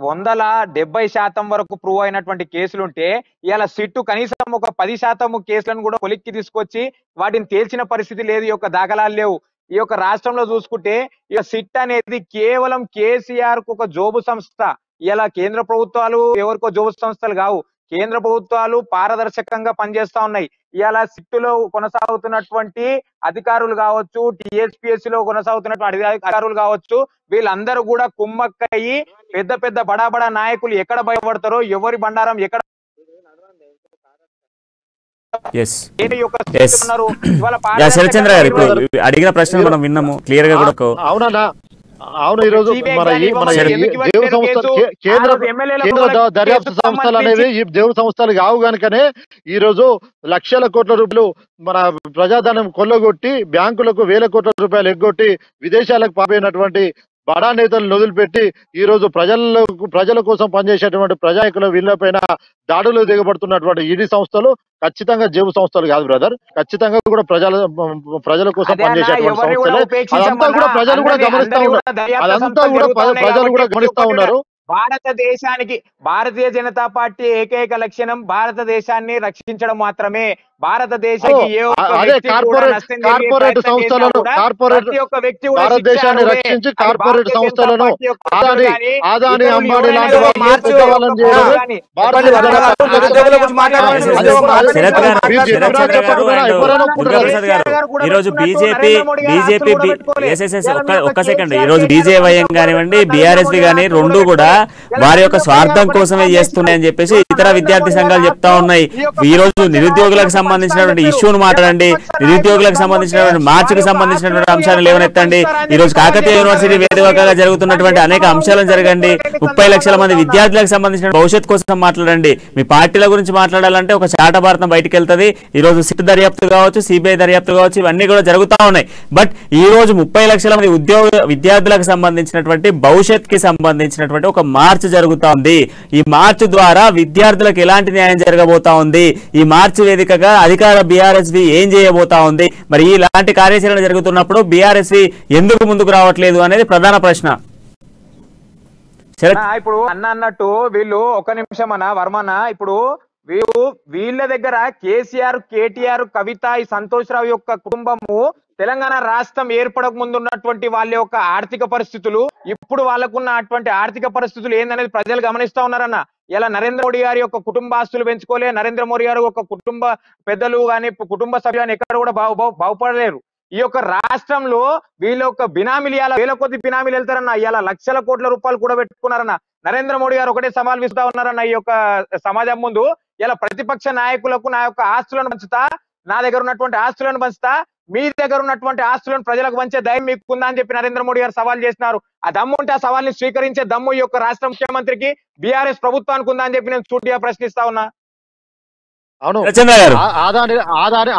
170% వరకు ప్రూవ్ అయినటువంటి కేసులుంటే ఇలా సిట్టు కనీసం ఒక 10% కేసులను కూడా కొలిక్కి తీసుకొచ్చి వాటిని తేల్చిన పరిస్థితి లేదు. ఈ యొక్క దాఖలాలు లేవు. ఈ యొక్క రాష్ట్రంలో చూసుకుంటే ఇక సిట్ అనేది కేవలం కేసీఆర్ కు ఒక జోబు సంస్థ. ఇలా కేంద్ర ప్రభుత్వాలు ఎవరికో జోబు సంస్థలు కావు, కేంద్ర ప్రభుత్వాలు పారదర్శకంగా పనిచేస్తా ఉన్నాయి. ఇలా సిట్టులో కొనసాగుతున్నటువంటి అధికారులు కావచ్చు, టీఎస్పీఎస్సీ లో కొనసాగుతున్నటువంటి అధికారులు కావచ్చు, వీళ్ళందరూ కూడా కుమ్మక్కయ్యి పెద్ద బడా నాయకులు ఎక్కడ భయపడతారో, ఎవరి బండారం ఎక్కడ శరత్చంద్ర గారు ఇప్పుడు అడిగిన ప్రశ్నలు మనం విన్నాము క్లియర్ గా కూడా. అవును, ఈ రోజు మన దేవుడు సంస్థలు కేంద్ర దర్యాప్తు సంస్థలు అనేవి ఈ దేవుడు సంస్థలు కావు కనుకనే ఈ రోజు లక్షల కోట్ల రూపాయలు మన ప్రజాధనం కొల్లగొట్టి బ్యాంకులకు వేల కోట్ల రూపాయలు ఎగ్గొట్టి విదేశాలకు పంపినటువంటి బడా నేతలను వదిలిపెట్టి ఈ రోజు ప్రజల కోసం పనిచేసేటువంటి ప్రజాయకుల వీళ్ళపైన దాడులు దిగబడుతున్నటువంటి ఈడీ సంస్థలు ఖచ్చితంగా జేబు సంస్థలు కాదు బ్రదర్. ఖచ్చితంగా కూడా ప్రజల కోసం పనిచేసేటువంటి సంస్థలే. అదంతా కూడా ప్రజలు కూడా గమనిస్తా ఉన్నారు. భారతదేశానికి భారతీయ జనతా పార్టీ ఏకైక లక్ష్యం భారతదేశాన్ని రక్షించడం మాత్రమే. భారతదేశానికి కార్పొరేట్ సంస్థలను భారతదేశాన్ని రక్షించి కార్పొరేట్ సంస్థలను ఆదాని అంబానీ లాంటి ఈరోజు బీజేపీ ఒక్క సెకండ్, ఈరోజు బీజేవైఎం కానివ్వండి, బీఆర్ఎస్పీ కానీ రెండు కూడా వారి యొక్క స్వార్థం కోసమే చేస్తున్నాయని చెప్పేసి ఇతర విద్యార్థి సంఘాలు చెప్తా ఉన్నాయి. ఈ రోజు నిరుద్యోగులకు సంబంధించినటువంటి ఇష్యూను మాట్లాడండి, నిరుద్యోగులకు సంబంధించినటువంటి మార్చికి సంబంధించినటువంటి అంశాలను లేవనెత్తండి. ఈ రోజు కాకతీయ యూనివర్సిటీ వేదికగా జరుగుతున్నటువంటి అనేక అంశాలను జరగండి. 30 లక్షల మంది విద్యార్థులకు సంబంధించిన భవిష్యత్ కోసం మాట్లాడండి. మీ పార్టీల గురించి మాట్లాడాలంటే ఒక చాట భారతం బయటకు వెళ్తుంది. ఈ రోజు సిట్ దర్యాప్తు కావచ్చు, సిబిఐ దర్యాప్తు కావచ్చు, ఇవన్నీ కూడా జరుగుతూ ఉన్నాయి. బట్ ఈ రోజు 30 లక్షల మంది విద్యార్థులకు సంబంధించినటువంటి భవిష్యత్ కి సంబంధించినటువంటి ఒక మార్చ్ జరుగుతా ఉంది. ఈ మార్చ్ ద్వారా విద్యార్థులకు ఎలాంటి న్యాయం జరగబోతా ఉంది, ఈ మార్చ్ వేదికగా అధికార బీఆర్ఎస్వి ఏం చేయబోతా ఉంది, మరి ఇలాంటి కార్యాచరణ జరుగుతున్నప్పుడు బీఆర్ఎస్వి ఎందుకు ముందుకు రావట్లేదు అనేది ప్రధాన ప్రశ్న. ఇప్పుడు అన్నట్టు వీళ్ళు ఒక నిమిషం అన్న వర్మన్న ఇప్పుడు వీళ్ళ దగ్గర కేసీఆర్, కేటీఆర్, కవిత, ఈ సంతోష్ రావు యొక్క కుటుంబము తెలంగాణ రాష్ట్రం ఏర్పడక ముందు ఉన్నటువంటి వాళ్ళ యొక్క ఆర్థిక పరిస్థితులు, ఇప్పుడు వాళ్ళకున్న అటువంటి ఆర్థిక పరిస్థితులు ఏందనేది ప్రజలు గమనిస్తా ఉన్నారన్న. ఇలా నరేంద్ర మోడీ గారి యొక్క కుటుంబ ఆస్తులు పెంచుకోలే, నరేంద్ర మోడీ గారు ఒక కుటుంబ పెద్దలు కానీ కుటుంబ సభ్యులు ఎక్కడ కూడా బాగుపడలేరు. ఈ యొక్క రాష్ట్రంలో వీళ్ళ యొక్క బినామీలు ఇలా వేల కొద్ది బినామీలు వెళ్తారన్న. ఇలా లక్షల కోట్ల రూపాయలు కూడా పెట్టుకున్నారన్న. నరేంద్ర మోడీ గారు ఒకటే సవాల్ విసుతా ఉన్నారన్న ఈ యొక్క సమాజం ముందు. ఇలా ప్రతిపక్ష నాయకులకు నా యొక్క ఆస్తులను పంచుతా, నా దగ్గర ఉన్నటువంటి ఆస్తులను పంచుతా, మీ దగ్గర ఉన్నటువంటి ఆస్తులను ప్రజలకు పంచే ధైర్యం మీకుందా అని చెప్పి నరేంద్ర మోడీ గారు సవాల్ చేస్తున్నారు. ఆ దమ్ము ఉంటే ఆ సవాల్ని స్వీకరించే దమ్ము ఈ యొక్క రాష్ట్ర ముఖ్యమంత్రికి, బీఆర్ఎస్ ప్రభుత్వానికి ఉందా అని చెప్పి నేను సూటిగా ప్రశ్నిస్తా ఉన్నా. అవును,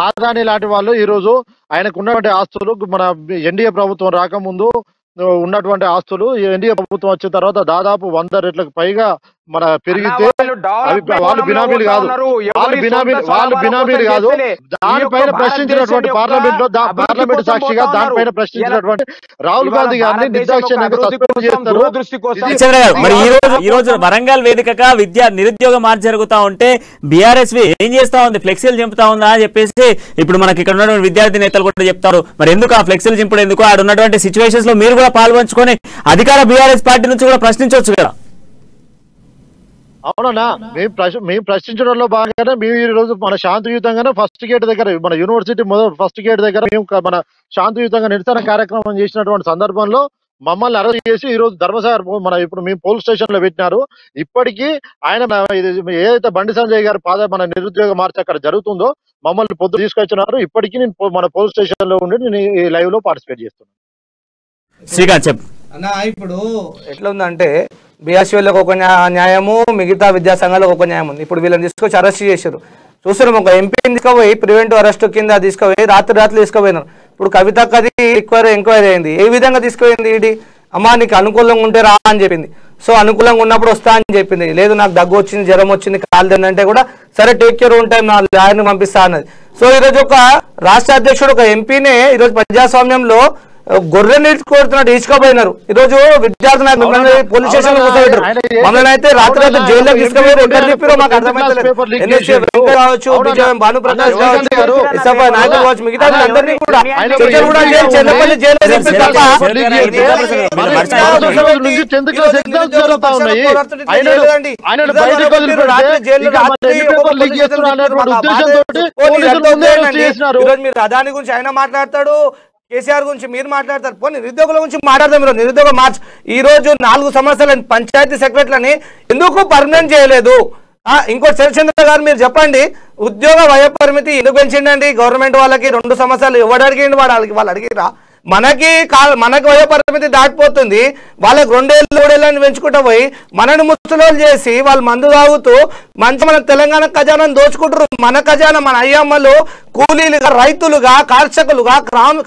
ఆదాని లాంటి వాళ్ళు ఈ రోజు ఆయనకు ఉన్నటువంటి ఆస్తులు మన ఎన్డీఏ ప్రభుత్వం రాకముందు ఉన్నటువంటి ఆస్తులు ఎన్డీఏ ప్రభుత్వం వచ్చిన తర్వాత దాదాపు 100 రెట్లకు పైగా మన పెరిగితే వాళ్ళు బినామీలు కాదు, వాళ్ళు బినామీలు కాదు. దానిపైన ప్రశ్నించినటువంటి పార్లమెంట్ సాక్షిగా దానిపైన ప్రశ్నించినటువంటి రాహుల్ గాంధీ గారిని నిర్దాక్షిణ్యంగా సస్పెండ్ చేస్తారు. మరి ఈ రోజు వరంగల్ వేదికగా నిరుద్యోగ మార్చి జరుగుతా ఉంటే బీఆర్ఎస్ ఏం చేస్తా ఉంది? ఫ్లెక్సీలు చింపుతా ఉందా అని చెప్పేసి ఇప్పుడు మనకి ఇక్కడ ఉన్నటువంటి విద్యార్థి నేతలు కూడా చెప్తారు. మరి ఎందుకు ఆ ఫ్లెక్సీలు చింపడం ఎందుకు? ఆడ ఉన్నటువంటి సిచ్యువేషన్స్ లో మీరు కూడా పాల్పంచుకొని అధికార బీఆర్ఎస్ పార్టీ నుంచి కూడా ప్రశ్నించవచ్చు కదా. అవునన్నా, మేము ప్రశ్నించడంలో భాగంగానే మేము ఈ రోజు మన శాంతియుతంగానే ఫస్ట్ గేట్ దగ్గర, మన యూనివర్సిటీ ఫస్ట్ గేట్ దగ్గర మేము మన శాంతియుతంగా నిరసన కార్యక్రమం చేసినటువంటి సందర్భంలో మమ్మల్ని అరెస్ట్ చేసి ఈ రోజు ధర్మసాగర్ ఇప్పుడు మేము పోలీస్ స్టేషన్ లో పెట్టినారు. ఇప్పటికీ ఆయన ఏదైతే బండి సంజయ్ గారి మన నిరుద్యోగ మార్చ్ అక్కడ జరుగుతుందో మమ్మల్ని పొద్దు తీసుకొచ్చినారు. ఇప్పటికీ నేను మన పోలీస్ స్టేషన్ లో ఉండి నేను ఈ లైవ్ లో పార్టిసిపేట్ చేస్తున్నాను. శ్రీకాంత్ చెప్పు అన్న. ఇప్పుడు ఎట్లా ఉందంటే బీఆర్సీలకు ఒక న్యాయము, మిగతా విద్యా సంఘాలకు ఒక న్యాయం ఉంది. ఇప్పుడు వీళ్ళని తీసుకొచ్చి అరెస్ట్ చేశారు. చూస్తున్నాం, ఒక ఎంపీని తీసుకుపోయి ప్రివెంటివ్ అరెస్ట్ కింద తీసుకుపోయి రాత్రి తీసుకుపోయినారు. ఇప్పుడు కవితకు అది ఎంక్వైరీ అయింది. ఏ విధంగా తీసుకుపోయింది? ఇది అమ్మా నీకు అనుకూలంగా ఉంటే రా అని చెప్పింది. సో అనుకూలంగా ఉన్నప్పుడు వస్తా అని చెప్పింది. లేదు నాకు దగ్గు వచ్చింది, జ్వరం వచ్చింది, కాలు అంటే కూడా సరే టేక్ కేర్ ఉంటాయి, నా లాయర్ని పంపిస్తా అన్నది. సో ఈరోజు ఒక రాష్ట్ర అధ్యక్షుడు ఒక ఎంపీనే ఈరోజు ప్రజాస్వామ్యంలో గొర్రె నీటి కోరుతున్నట్టు ఈసుకపోయినారు. ఈ రోజు విద్యార్థులు పోలీస్ స్టేషన్ లో కూర్చోబెట్టారు. మమ్మల్ని అయితే రాత్రి జైల్లో తీసుకుపోయారు. ఎక్కడ చెప్పారో మాకు అర్థమైతే కావచ్చు, భానుప్రకాష్ కావచ్చు, ఎస్ఎఫ్ఐ నాయకులు కావచ్చు, మిగతా అందరినీ కూడా చెన్నపల్లి జైల్లో చెప్పారు తప్ప మీరు అదాని గురించి ఆయన మాట్లాడతాడు, కేసీఆర్ గురించి మీరు మాట్లాడతారు. పోనీ నిరుద్యోగుల గురించి మాట్లాడతాం. మీరు నిరుద్యోగ మార్చ్ ఈ రోజు 4 సంవత్సరాల పంచాయతీ సెక్రటరీలని ఎందుకు పర్మనెంట్ చేయలేదు? ఇంకోటి శరత్చంద్ర గారు మీరు చెప్పండి, ఉద్యోగ వయ పరిమితి ఎందుకు పెంచిండండి? గవర్నమెంట్ వాళ్ళకి 2 సంవత్సరాలు ఎవడు అడిగిండి? వాళ్ళు అడిగిరా? మనకి వయ పరిమితి దాటిపోతుంది. వాళ్ళకి 2 ఏళ్ళు 3 ఏళ్ళని పెంచుకుంటూ పోయి మనని ముసలోళ్ళు చేసి వాళ్ళు మందు తాగుతూ మంచి మన తెలంగాణ ఖజానాను దోచుకుంటారు. మన ఖజానా మన అయ్యమ్మలు కూలీలుగా, రైతులుగా, కర్షకులుగా,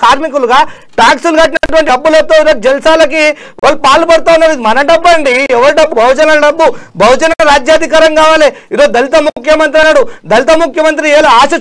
కార్మికులుగా ట్యాక్సులు కట్టినటువంటి డబ్బులతో జల్సాలకి వాళ్ళు పాల్పడుతూ ఉన్నారు. ఇది మన డబ్బు అండి. ఎవరి డబ్బు? బహుజనుల డబ్బు. బహుజన రాజ్యాధికారం కావాలి. ఈరోజు దళిత ముఖ్యమంత్రి అన్నాడు. దళిత ముఖ్యమంత్రి ఎలా ఆశ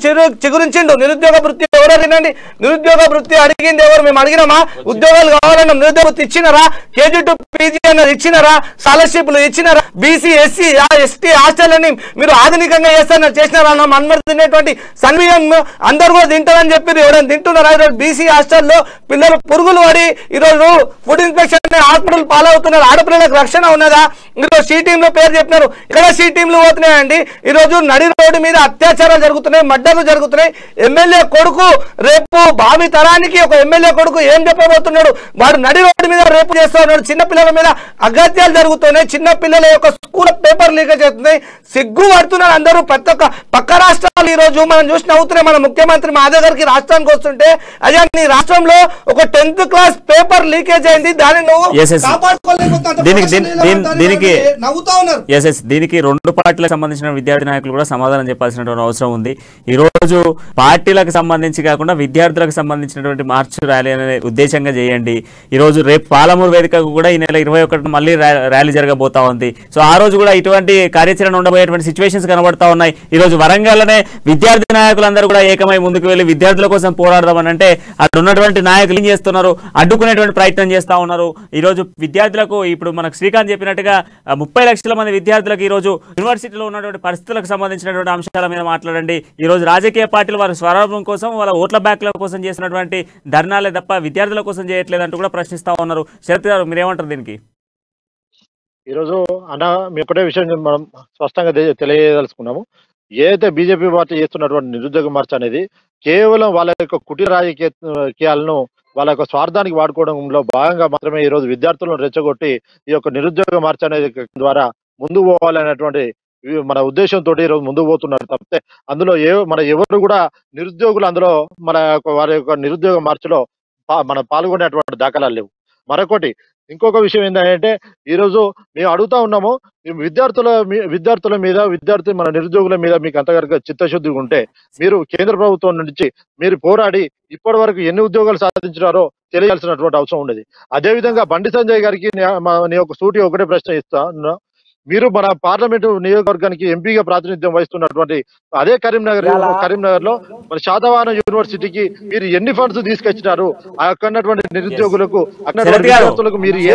చిగురించిండు. నిరుద్యోగ వృత్తి ఎవరు అడిగినండి? నిరుద్యోగ వృత్తి అడిగింది ఎవరు? మేము అడిగినామా? ఉద్యోగాలు కావాలన్నా నిరుద్యోగ వృత్తి ఇచ్చినారా? కేజీ టు పీజీ అన్నది ఇచ్చినారా? స్కాలర్షిప్లు ఇచ్చినారా? బీసీ ఎస్సీ ఎస్టీ హాస్టల్ని మీరు ఆధునికంగా చేసినారా? మన్మర్ తినేటువంటి సన్నియం అందరు కూడా తింటారని చెప్పి ఎవరైనా తింటున్నారా? ఈరోజు బీసీ హాస్టల్లో పిల్లలు పురుగులు పడి ఈరోజు ఫుడ్ ఇన్స్పెక్షన్ హాస్పిటల్ పాలవుతున్నారు. ఆడపిల్లలకు రక్షణ ఉన్నదా? ఈరోజు సి టీమ్ లో పేరు చెప్పినారు. ఇక్కడ సి టీంలు పోతున్నాయండి. ఈరోజు నడి రోడ్డు మీద అత్యాచారాలు జరుగుతున్నాయి, మర్డర్లు జరుగుతున్నాయి. ఎమ్మెల్యే కొడుకు రేపు భావి తరానికి ఒక ఎమ్మెల్యే కొడుకు ఏం చెప్పబోతున్నాడు? వాడు నడి రోడ్డు మీద రేపు చేస్తూ ఉన్నాడు. చిన్నపిల్లల మీద అగత్యాలు జరుగుతున్నాయి. చిన్నపిల్లల యొక్క స్కూల్ పేపర్ లీకేజ్ అవుతున్నాయి. సిగ్గు పడుతున్నారు అందరూ. ప్రతి ఒక్క పక్క రాష్ట్రాలు ఈ రోజు మనం చూసి నవ్వుతున్నాయి. మన ముఖ్యమంత్రి మా దగ్గరికి రాష్ట్రానికి వస్తుంటే అదే నీ రాష్ట్రంలో ఒక 10th క్లాస్ పేపర్ లీకేజ్ అయింది. దాన్ని నువ్వు దీనికి 2 పార్టీలకు సంబంధించిన విద్యార్థి నాయకులు కూడా సమాధానం చెప్పాల్సినటువంటి అవసరం ఉంది. ఈ రోజు పార్టీలకు సంబంధించి కాకుండా విద్యార్థులకు సంబంధించినటువంటి మార్చ్ ర్యాలీ అనే ఉద్దేశంగా చేయండి. ఈ రోజు రేపు పాలమూరు వేదికకు కూడా ఈ నెల 21 మళ్ళీ ర్యాలీ జరగబోతా ఉంది. సో ఆ రోజు కూడా ఇటువంటి కార్యాచరణ ఉండబోయేటువంటి సిచ్యువేషన్స్ కనబడతా ఉన్నాయి. ఈ రోజు వరంగల్లోనే విద్యార్థి నాయకులందరూ కూడా ఏకమై ముందుకు వెళ్ళి విద్యార్థుల కోసం పోరాడదామని అంటే అక్కడ ఉన్నటువంటి నాయకులు ఏం చేస్తున్నారు, అడ్డుకునేటువంటి ప్రయత్నం చేస్తా ఉన్నారు. ఈ రోజు విద్యార్థులకు ఇప్పుడు మనకు శ్రీకాంత్ చెప్పినట్టుగా 30 లక్షల మంది విద్యార్థులకు ఈ రోజు యూనివర్సిటీలో ఉన్నటువంటి పరిస్థితులకు సంబంధించినటువంటి అంశాల మీద మాట్లాడండి. ఈ రోజు రాజకీయ పార్టీలు వారి స్వరాభం కోసం వాళ్ళ ఓట్ల బ్యాక్ల కోసం చేసినటువంటి ధర్నాలే తప్ప విద్యార్థుల కోసం చేయట్లేదంటూ కూడా ప్రశ్నిస్తా ఉన్నారు. శరత్ గారు మీరేమంటారు దీనికి? ఈరోజు అన్న మీ ఒకటే విషయం మనం స్పష్టంగా తెలియదలుచుకున్నాము. ఏదైతే బీజేపీ పార్టీ చేస్తున్నటువంటి నిరుద్యోగ మార్చ్ అనేది కేవలం వాళ్ళ యొక్క కుటీర రాజకీయాలను వాళ్ళ యొక్క స్వార్థానికి వాడుకోవడంలో భాగంగా మాత్రమే ఈ రోజు విద్యార్థులను రెచ్చగొట్టి ఈ యొక్క నిరుద్యోగ మార్చ్ అనేది ద్వారా ముందుకు పోవాలనేటువంటి మన ఉద్దేశంతో ఈ రోజు ముందుకు పోతున్నారు తప్పితే అందులో మన ఎవరు కూడా నిరుద్యోగులు అందులో వారి యొక్క నిరుద్యోగ మార్చిలో మనం పాల్గొనేటువంటి దాఖలాలు లేవు. మరొకటి ఇంకొక విషయం ఏంటంటే ఈరోజు మేము అడుగుతా ఉన్నాము, విద్యార్థుల మీద మన నిరుద్యోగుల మీద మీకు అంతవరకు చిత్తశుద్ధి ఉంటే మీరు కేంద్ర ప్రభుత్వం నుంచి మీరు పోరాడి ఇప్పటి వరకు ఎన్ని ఉద్యోగాలు సాధించారో తెలియాల్సినటువంటి అవసరం ఉండేది. అదేవిధంగా బండి సంజయ్ గారికి నీ ఒక సూటి ఒకటే ప్రశ్న ఇస్తా, మీరు మన పార్లమెంటు నియోజకవర్గానికి ఎంపీగా ప్రాతినిధ్యం వహిస్తున్నటువంటి అదే కరీంనగర్ లో మన శాతవాహన యూనివర్సిటీకి మీరు ఎన్ని ఫండ్స్ తీసుకొచ్చినారు, అక్కడ నిరుద్యోగులకు విద్యార్థులకు మీరు ఏ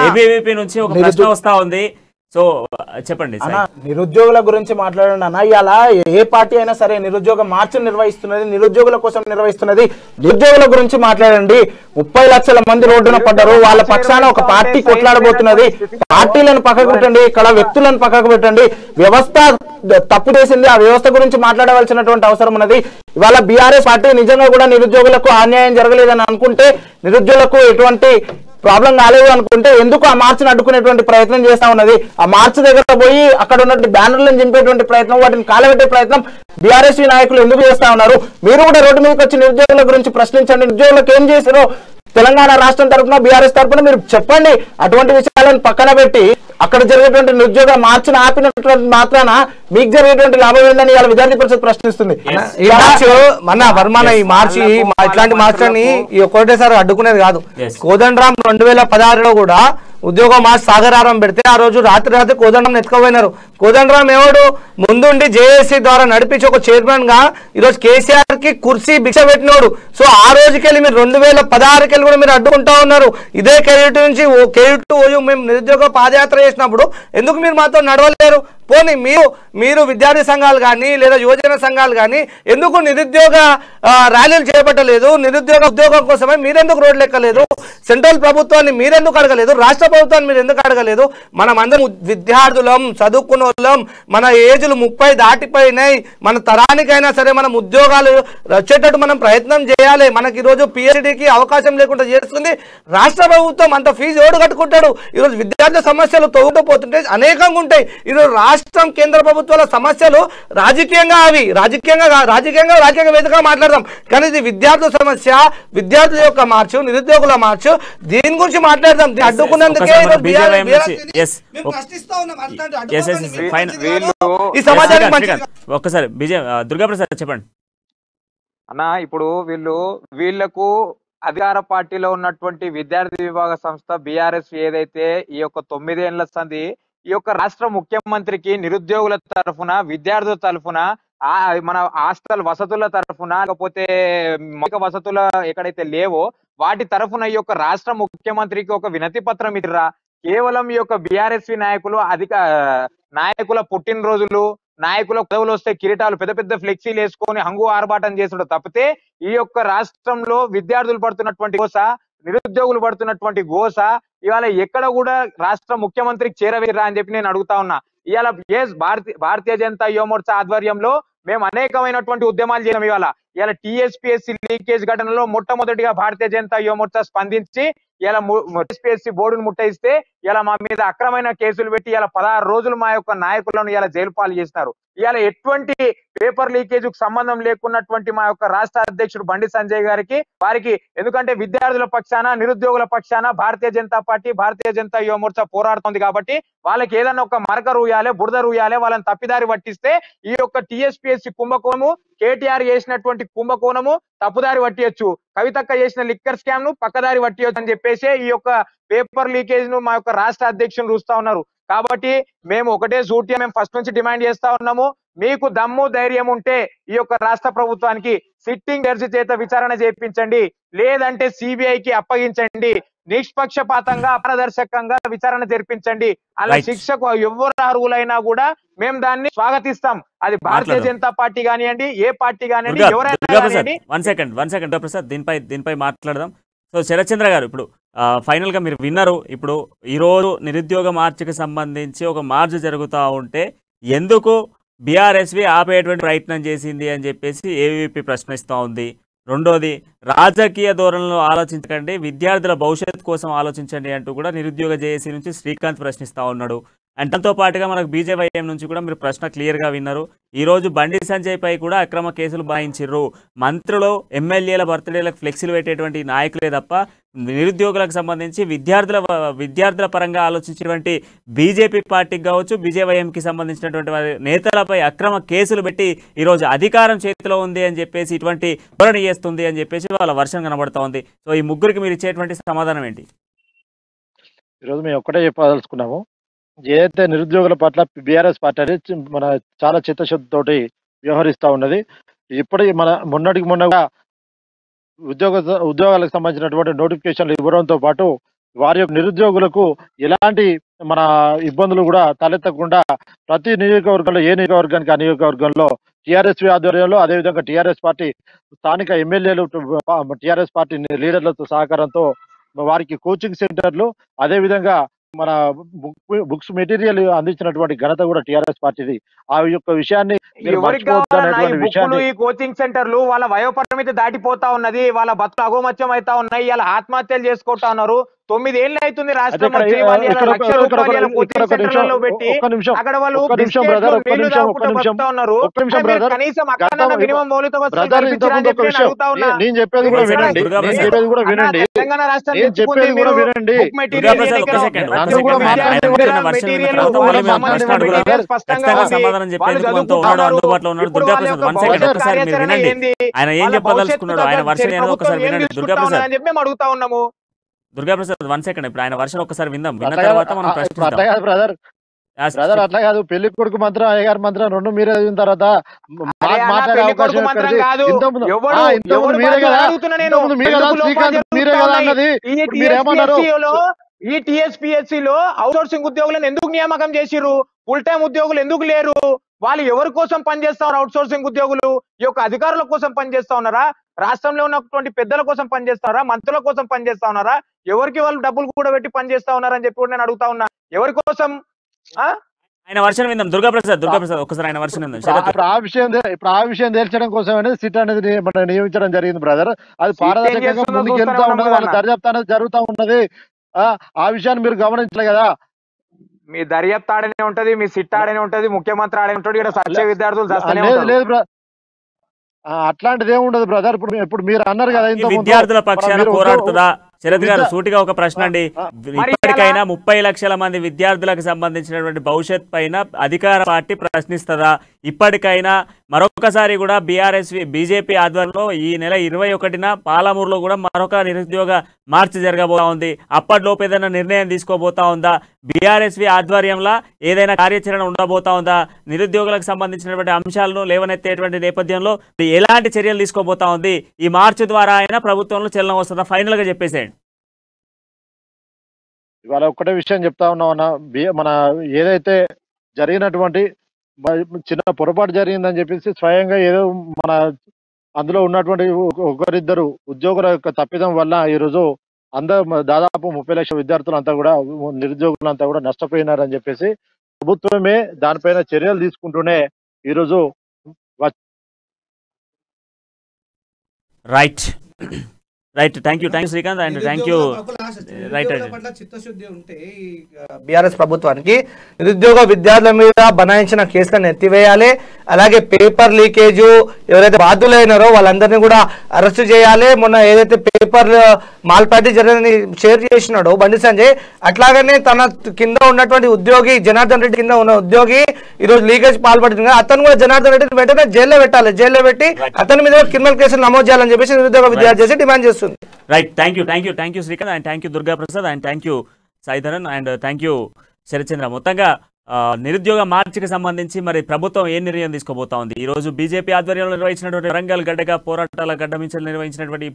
ఏబీవీపీ నుంచి ఒక ప్రశ్న వస్తా ఉంది. సో చెప్పండి నిరుద్యోగుల గురించి మాట్లాడండి అన్న. ఇలా ఏ పార్టీ అయినా సరే నిరుద్యోగ మార్చ్ నిర్వహిస్తున్నది, నిరుద్యోగుల కోసం నిర్వహిస్తున్నది. నిరుద్యోగుల గురించి మాట్లాడండి. 30 లక్షల మంది రోడ్డున పడ్డారు, వాళ్ళ పక్షాన ఒక పార్టీ కొట్లాడబోతున్నది. పార్టీలను పక్కకు పెట్టండి, ఇక్కడ వ్యక్తులను పక్కకు పెట్టండి. వ్యవస్థ తప్పు చేసింది, ఆ వ్యవస్థ గురించి మాట్లాడవలసినటువంటి అవసరం ఉన్నది. ఇవాళ బీఆర్ఎస్ పార్టీ నిజంగా కూడా నిరుద్యోగులకు అన్యాయం జరగలేదని అనుకుంటే, నిరుద్యోగులకు ఎటువంటి ప్రాబ్లం కాలేదు అనుకుంటే ఎందుకు ఆ మార్చిని అడ్డుకునేటువంటి ప్రయత్నం చేస్తా ఉన్నది? ఆ మార్చి దగ్గర పోయి అక్కడ ఉన్నటువంటి బ్యానర్లను చింపేటువంటి ప్రయత్నం, వాటిని కాలబెట్టే ప్రయత్నం బీఆర్ఎస్ నాయకులు ఎందుకు చేస్తా ఉన్నారు? మీరు కూడా రోడ్డు మీదకి వచ్చి నిరుద్యోగుల గురించి ప్రశ్నించండి. నిరుద్యోగులకు ఏం చేశారో తెలంగాణ రాష్ట్రం తరఫున, బీఆర్ఎస్ తరఫున మీరు చెప్పండి. అటువంటి విషయాలను పక్కన పెట్టి అక్కడ జరిగేటువంటి నిరుద్యోగ మార్చిని ఆపినటువంటి మాత్రాన మీకు జరిగేటువంటి లాభం ఏందని ఇవాళ విద్యార్థి పరిషత్ ప్రశ్నిస్తుంది. ఈ మార్చి వర్మన ఈ మార్చి ఇట్లాంటి మార్చిని ఈ ఒకటేసారి అడ్డుకునేది కాదు. కోదండరాం 2016లో కూడా ఉద్యోగ మార్చ్ సాగరారం పెడితే ఆ రోజు రాత్రి కోదండరాం ఎత్తుకుపోయినారు. కోదండరాం ఎవడు ముందుండి జేఏసీ ద్వారా నడిపించి ఒక చైర్మన్ గా ఈరోజు కేసీఆర్ కి కుర్సీ భిక్ష పెట్టినోడు. సో ఆ రోజుకెళ్ళి మీరు 2016కెళ్ళి కూడా మీరు అడ్డుకుంటా ఉన్నారు. ఇదే కెరీటు నుంచి కెరీటు మేము నిరుద్యోగ పాదయాత్ర చేసినప్పుడు ఎందుకు మీరు మాతో నడవలేరు? పోనీ మీరు విద్యార్థి సంఘాలు కానీ లేదా యువజన సంఘాలు కానీ ఎందుకు నిరుద్యోగ ర్యాలీలు చేపట్టలేదు? ఉద్యోగం కోసమే మీరెందుకు రోడ్లు ఎక్కలేదు? సెంట్రల్ ప్రభుత్వాన్ని మీరెందుకు అడగలేదు? రాష్ట్ర ప్రభుత్వాన్ని మీరు ఎందుకు అడగలేదు? మనం అందరం విద్యార్థులం, చదువుకున్న వాళ్ళం, మన ఏజ్లు 30 దాటిపోయినాయి. మన తరానికైనా సరే మనం ఉద్యోగాలు వచ్చేటట్టు మనం ప్రయత్నం చేయాలి. మనకి ఈరోజు పిహెచ్డికి అవకాశం లేకుండా చేస్తుంది రాష్ట్ర ప్రభుత్వం. అంత ఫీజు ఎవడు కట్టుకుంటాడు? ఈరోజు విద్యార్థి సమస్యలు తొగుటపోతుంటే అనేకంగా ఉంటాయి. ఈరోజు రాష్ట్రం కేంద్ర ప్రభుత్వాల సమస్యలు రాజకీయంగా వేదికగా మాట్లాడదాం. కానీ ఇది విద్యార్థుల సమస్య, విద్యార్థుల యొక్క మార్చు, నిరుద్యోగుల మార్చు, దీని గురించి మాట్లాడదాం. అడ్డుకున్నందుకే ఈ సమాజానికి ఒక్కసారి దుర్గాప్రసాద్ చెప్పండి అన్న. ఇప్పుడు వీళ్లకు అధికార పార్టీలో ఉన్నటువంటి విద్యార్థి విభాగ సంస్థ బీఆర్ఎస్ ఏదైతే ఈ యొక్క 9 ఏళ్ల సంధి ఈ యొక్క రాష్ట్ర ముఖ్యమంత్రికి నిరుద్యోగుల తరఫున, విద్యార్థుల తరఫున, మన హాస్టల్ వసతుల తరఫున, లేకపోతే మౌలిక వసతులు ఎక్కడైతే లేవో వాటి తరఫున ఈ యొక్క రాష్ట్ర ముఖ్యమంత్రికి ఒక వినతి పత్రం ఇచ్చిరా. కేవలం ఈ యొక్క బీఆర్ఎస్వి నాయకుల పుట్టినరోజులు, నాయకుల పదవులు వస్తే కిరీటాలు పెద్ద పెద్ద ఫ్లెక్సీలు వేసుకొని హంగు ఆర్భాటం చేసుడు తప్పితే ఈ యొక్క రాష్ట్రంలో విద్యార్థులు పడుతున్నటువంటి గోస, నిరుద్యోగులు పడుతున్నటువంటి గోస ఇవాళ ఎక్కడ కూడా రాష్ట్ర ముఖ్యమంత్రికి చేరవేరా అని చెప్పి నేను అడుగుతా ఉన్నా. ఇవాళ భారతీయ జనతా యువ మోర్చా ఆధ్వర్యంలో మేము అనేకమైనటువంటి ఉద్యమాలు చేసాం. ఇవాళ టీఎస్పీఎస్సీ లీకేజ్ ఘటనలో మొట్టమొదటిగా భారతీయ జనతా యువ మోర్చా స్పందించి ఇలా టీఎస్పీఎస్సీ బోర్డును ముట్టయిస్తే ఇలా మా మీద అక్రమైన కేసులు పెట్టి ఇలా 16 రోజులు మా యొక్క నాయకులను ఇలా జైలు పాలు చేసినారు. ఇవాళ ఎటువంటి పేపర్ లీకేజ్ కు సంబంధం లేకున్నటువంటి మా యొక్క రాష్ట్ర అధ్యక్షుడు బండి సంజయ్ గారికి వారికి ఎందుకంటే విద్యార్థుల పక్షాన, నిరుద్యోగుల పక్షాన భారతీయ జనతా పార్టీ, భారతీయ జనతా యువ మోర్చా పోరాడుతుంది కాబట్టి వాళ్ళకి ఏదన్నా ఒక మరక రూయాలే, బురద రూయాలే, వాళ్ళని తప్పిదారి పట్టిస్తే ఈ యొక్క టీఎస్పీఎస్సీ కుంభకోణము, కేటీఆర్ చేసినటువంటి కుంభకోణము తప్పుదారి పట్టియొచ్చు, కవితక్క చేసిన లిక్కర్ స్కామ్ ను పక్కదారి పట్టియొచ్చు అని చెప్పేసి ఈ యొక్క పేపర్ లీకేజ్ ను మా యొక్క రాష్ట్ర అధ్యక్షులు చూస్తా ఉన్నారు. కాబట్టి మేము ఒకటే సూటిగా మేము ఫస్ట్ నుంచి డిమాండ్ చేస్తా ఉన్నాము, మీకు దమ్ము ధైర్యం ఉంటే ఈ యొక్క రాష్ట్ర ప్రభుత్వానికి సిట్టింగ్ జడ్జి చేత విచారణ చేయించండి, లేదంటే సిబిఐకి అప్పగించండి, నిష్పక్షపాతంగా పారదర్శకంగా విచారణ జరిపించండి. అలా శిక్షకు ఎవరు అర్హులైనా కూడా మేము దాన్ని స్వాగతిస్తాం. అది భారతీయ జనతా పార్టీ కానివ్వండి, ఏ పార్టీ కానివ్వండి, ఎవరైనా. వన్ సెకండ్ ప్రసాద్, దీనిపై మాట్లాడదాం. సో శరత్చంద్ర గారు, ఇప్పుడు ఫైనల్ గా మీరు విన్నారు, ఇప్పుడు ఈరోజు నిరుద్యోగ మార్చికి సంబంధించి ఒక మార్చ్ జరుగుతూ ఉంటే ఎందుకు బీఆర్ఎస్వి ఆపేటువంటి ప్రయత్నం చేసింది అని చెప్పేసి ఏవీపీ ప్రశ్నిస్తూ ఉంది. రెండోది, రాజకీయ ధోరణిలో ఆలోచించకండి, విద్యార్థుల భవిష్యత్తు కోసం ఆలోచించండి అంటూ కూడా నిరుద్యోగ జేఏసీ నుంచి శ్రీకాంత్ ప్రశ్నిస్తూ ఉన్నాడు. అండ్ దాంతో పాటుగా మనకు బీజేవైఎం నుంచి కూడా మీరు ప్రశ్న క్లియర్గా విన్నారు. ఈరోజు బండి సంజయ్ పై కూడా అక్రమ కేసులు బాయించారు. మంత్రులు ఎమ్మెల్యేల బర్త్డేలకు ఫ్లెక్సీలు పెట్టేటువంటి నాయకులే తప్ప నిరుద్యోగులకు సంబంధించి విద్యార్థుల పరంగా ఆలోచించేటువంటి బీజేపీ పార్టీకి కావచ్చు, బీజేవైఎంకి సంబంధించినటువంటి వారి నేతలపై అక్రమ కేసులు పెట్టి ఈరోజు అధికారం చేతిలో ఉంది అని చెప్పేసి ఇటువంటి ధోరణి చేస్తుంది అని చెప్పేసి వాళ్ళ వర్షం కనబడతా ఉంది. సో ఈ ముగ్గురికి మీరు ఇచ్చేటువంటి సమాధానం ఏంటి? ఈరోజు మేము ఒక్కటే చెప్పదలుచుకున్నాము, ఏదైతే నిరుద్యోగుల పట్ల బీఆర్ఎస్ పార్టీ అనేది మన చాలా చిత్తశుద్ధితోటి వ్యవహరిస్తూ ఉన్నది. ఇప్పటి మొన్నగా ఉద్యోగాలకు సంబంధించినటువంటి నోటిఫికేషన్లు ఇవ్వడంతో పాటు వారి యొక్క నిరుద్యోగులకు ఎలాంటి మన ఇబ్బందులు కూడా తలెత్తకుండా ప్రతి నియోజకవర్గంలో, ఏ నియోజకవర్గానికి ఆ నియోజకవర్గంలో టీఆర్ఎస్ ఆధ్వర్యంలో, అదేవిధంగా టీఆర్ఎస్ పార్టీ స్థానిక ఎమ్మెల్యేలు, టీఆర్ఎస్ పార్టీ లీడర్లతో సహకారంతో వారికి కోచింగ్ సెంటర్లు, అదేవిధంగా మన బుక్స్ మెటీరియల్ అందించినటువంటి ఘనత కూడా టీఆర్ఎస్ పార్టీది. ఆ యొక్క విషయాన్ని ఈ కోచింగ్ సెంటర్లు వాళ్ళ వయోపరిమితి దాటిపోతా ఉన్నది, వాళ్ళ బతులు అగోమత్యం అవుతా ఉన్నాయి, ఇలా ఆత్మహత్యలు చేసుకుంటా ఉన్నారు. 9 ఏళ్ళు అవుతుంది రాష్ట్రంలో అక్కడ వాళ్ళు ఉన్నారు. కనీసం అక్కడ మినిమం మౌలిక నేను చెప్పేది కూడా వినండి, తెలంగాణ రాష్ట్రం సమాధానం చెప్పేందుకు అందుబాటులో ఉన్నాడు దుర్గాప్రసాద్. వన్ సెకండ్ ఒకసారి మీరు వినండి, ఆయన ఏం చెప్పదలుచుకున్నాడు, ఆయన వర్షన్ ఏదో ఒకసారి వినండి. దుర్గాప్రసాద్ వన్ సెకండ్, ఇప్పుడు ఆయన వర్షన్ ఒకసారి విందాం, విన్న తర్వాత మనం ప్రశ్నిద్దాం. బ్రదర్ అట్లా కాదు, పెళ్లి కొడుకు మంత్రం, అయ్యగారి మంత్రం రెండు మీరే అయిన తర్వాత మాట్లాడే అవకాశం మీరే కదా అన్నది. మీరేమన్నారు? ఈ టీఎస్పీఎస్సీ లో అవుట్సోర్సింగ్ ఉద్యోగులను ఎందుకు నియామకం చేసిర్రు? ఫుల్ టైం ఉద్యోగులు ఎందుకు లేరు? వాళ్ళు ఎవరి కోసం పనిచేస్తారు? అవుట్సోర్సింగ్ ఉద్యోగులు ఈ యొక్క అధికారుల కోసం పనిచేస్తా ఉన్నారా? రాష్ట్రంలో ఉన్నటువంటి పెద్దల కోసం పనిచేస్తారా? మంత్రుల కోసం పనిచేస్తా ఉన్నారా? ఎవరికి వాళ్ళు డబ్బులు కూడా పెట్టి పనిచేస్తా ఉన్నారని చెప్పి నేను అడుగుతా ఉన్నా. ఎవరి కోసం? ఆయన వర్షన్ విందాం. దుర్గాప్రసాద్ ఒకసారి ఆయన వర్షన్ విందాం. ఇప్పుడు ఆ విషయం తేల్చడం కోసం అనేది సిట్ అనేది నియమించడం జరిగింది బ్రదర్. అది పారదర్శకంగా ముందుకెళ్తా ఉన్నది, వాళ్ళ దర్యాప్తు అనేది జరుగుతూ ఉన్నది. ఆ విషయాన్ని మీరు గమనించలే కదా. మీ దర్యాప్తు ఆడనే ఉంటది, మీ సిట్ ఆడనే ఉంటది, ముఖ్యమంత్రి ఆడనే ఉంటాడు, ఇక్కడ సత్య విద్యార్థులు లేదు. అట్లాంటిది ఏమి ఉండదు బ్రదర్. ఇప్పుడు మీరు అన్నారు కదా, విద్యార్థుల పక్షాన పోరాడుతుందా? శరత్ గారు సూటిగా ఒక ప్రశ్న అండి, ఇప్పటికైనా 30 లక్షల మంది విద్యార్థులకు సంబంధించినటువంటి భవిష్యత్ పైన అధికార పార్టీ ప్రశ్నిస్తుందా? ఇప్పటికైనా మరొకసారి కూడా బీజేపీ ఆధ్వర్యంలో ఈ నెల 21న పాలమూరులో కూడా మరొక నిరుద్యోగ మార్చి జరగబోతా ఉంది. అప్పటిలోపు ఏదైనా నిర్ణయం తీసుకోబోతా ఉందా? బీఆర్ఎస్వి ఆధ్వర్యంలో ఏదైనా కార్యాచరణ ఉండబోతా ఉందా? నిరుద్యోగులకు సంబంధించినటువంటి అంశాలను లేవనెత్తేటువంటి నేపథ్యంలో ఎలాంటి చర్యలు తీసుకోబోతా ఉంది? ఈ మార్చి ద్వారా అయినా ప్రభుత్వంలో చలనం వస్తుందా? ఫైనల్ గా చెప్పేసేయండి. ఇవాళ ఒక్కటే విషయం చెప్తా ఉన్నామన్నా, మన ఏదైతే జరిగినటువంటి చిన్న పొరపాటు జరిగిందని చెప్పేసి స్వయంగా ఏదో మన అందులో ఉన్నటువంటి ఒకరిద్దరు ఉద్యోగుల యొక్క తప్పిదం వల్ల ఈరోజు దాదాపు 30 లక్షల విద్యార్థులు అంతా కూడా, నిరుద్యోగులంతా కూడా నష్టపోయినారని చెప్పేసి ప్రభుత్వమే దానిపైన చర్యలు తీసుకుంటూనే ఈరోజు right thank you Srikanth and thank you. చిత్తశుద్ధి ఉంటే బీఆర్ఎస్ ప్రభుత్వానికి నిరుద్యోగ విద్యార్థుల మీద బనాయించిన కేసులను ఎత్తివేయాలి. అలాగే పేపర్ లీకేజ్ ఎవరైతే బాధ్యులైనారో వాళ్ళందరినీ కూడా అరెస్ట్ చేయాలి. మొన్న ఏదైతే పేపర్ మాల్పాటి జరిగిందని షేర్ చేసినాడో బండి సంజయ్, అట్లాగనే తన కింద ఉన్నటువంటి ఉద్యోగి జనార్దన్ రెడ్డి కింద ఉన్న ఉద్యోగి ఈరోజు లీకేజ్ పాల్పడుతుంది, అతను కూడా జనార్దన్ రెడ్డి వెంటనే జైల్లో పెట్టాలి. జైల్లో పెట్టి అతని మీద క్రిమినల్ కేసులు నమోదు చేయాలని చెప్పేసి నిరుద్యోగ విద్యార్థి చేసి డిమాండ్ చేస్తుంది. Right thank you Srikanth and thank you Durgaprasad and thank you Saidharan and thank you Sharatchandra, మొత్తంగా నిరుద్యోగ మార్చికి సంబంధించి మరి ప్రభుత్వం ఏ నిర్ణయం తీసుకోబోతా ఉంది? ఈ రోజు బీజేపీ ఆధ్వర్యంలో నిర్వహించినటువంటి వరంగల్ గడ్డగా పోరాటాల గడ్డ నుంచి నిర్వహించినటువంటి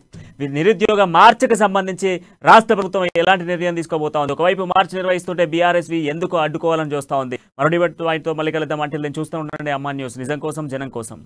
నిరుద్యోగ మార్చికి సంబంధించి రాష్ట్ర ప్రభుత్వం ఎలాంటి నిర్ణయం తీసుకోబోతా ఉంది? ఒకవైపు మార్చి నిర్వహిస్తుంటే బీఆర్ఎస్వి ఎందుకు అడ్డుకోవాలని చూస్తా ఉంది? మరొకటి వాటితో మళ్ళీ కలుద్దాం. అంటే నేను చూస్తూ ఉండండి అమ్మా న్యూస్, నిజం కోసం జనం కోసం.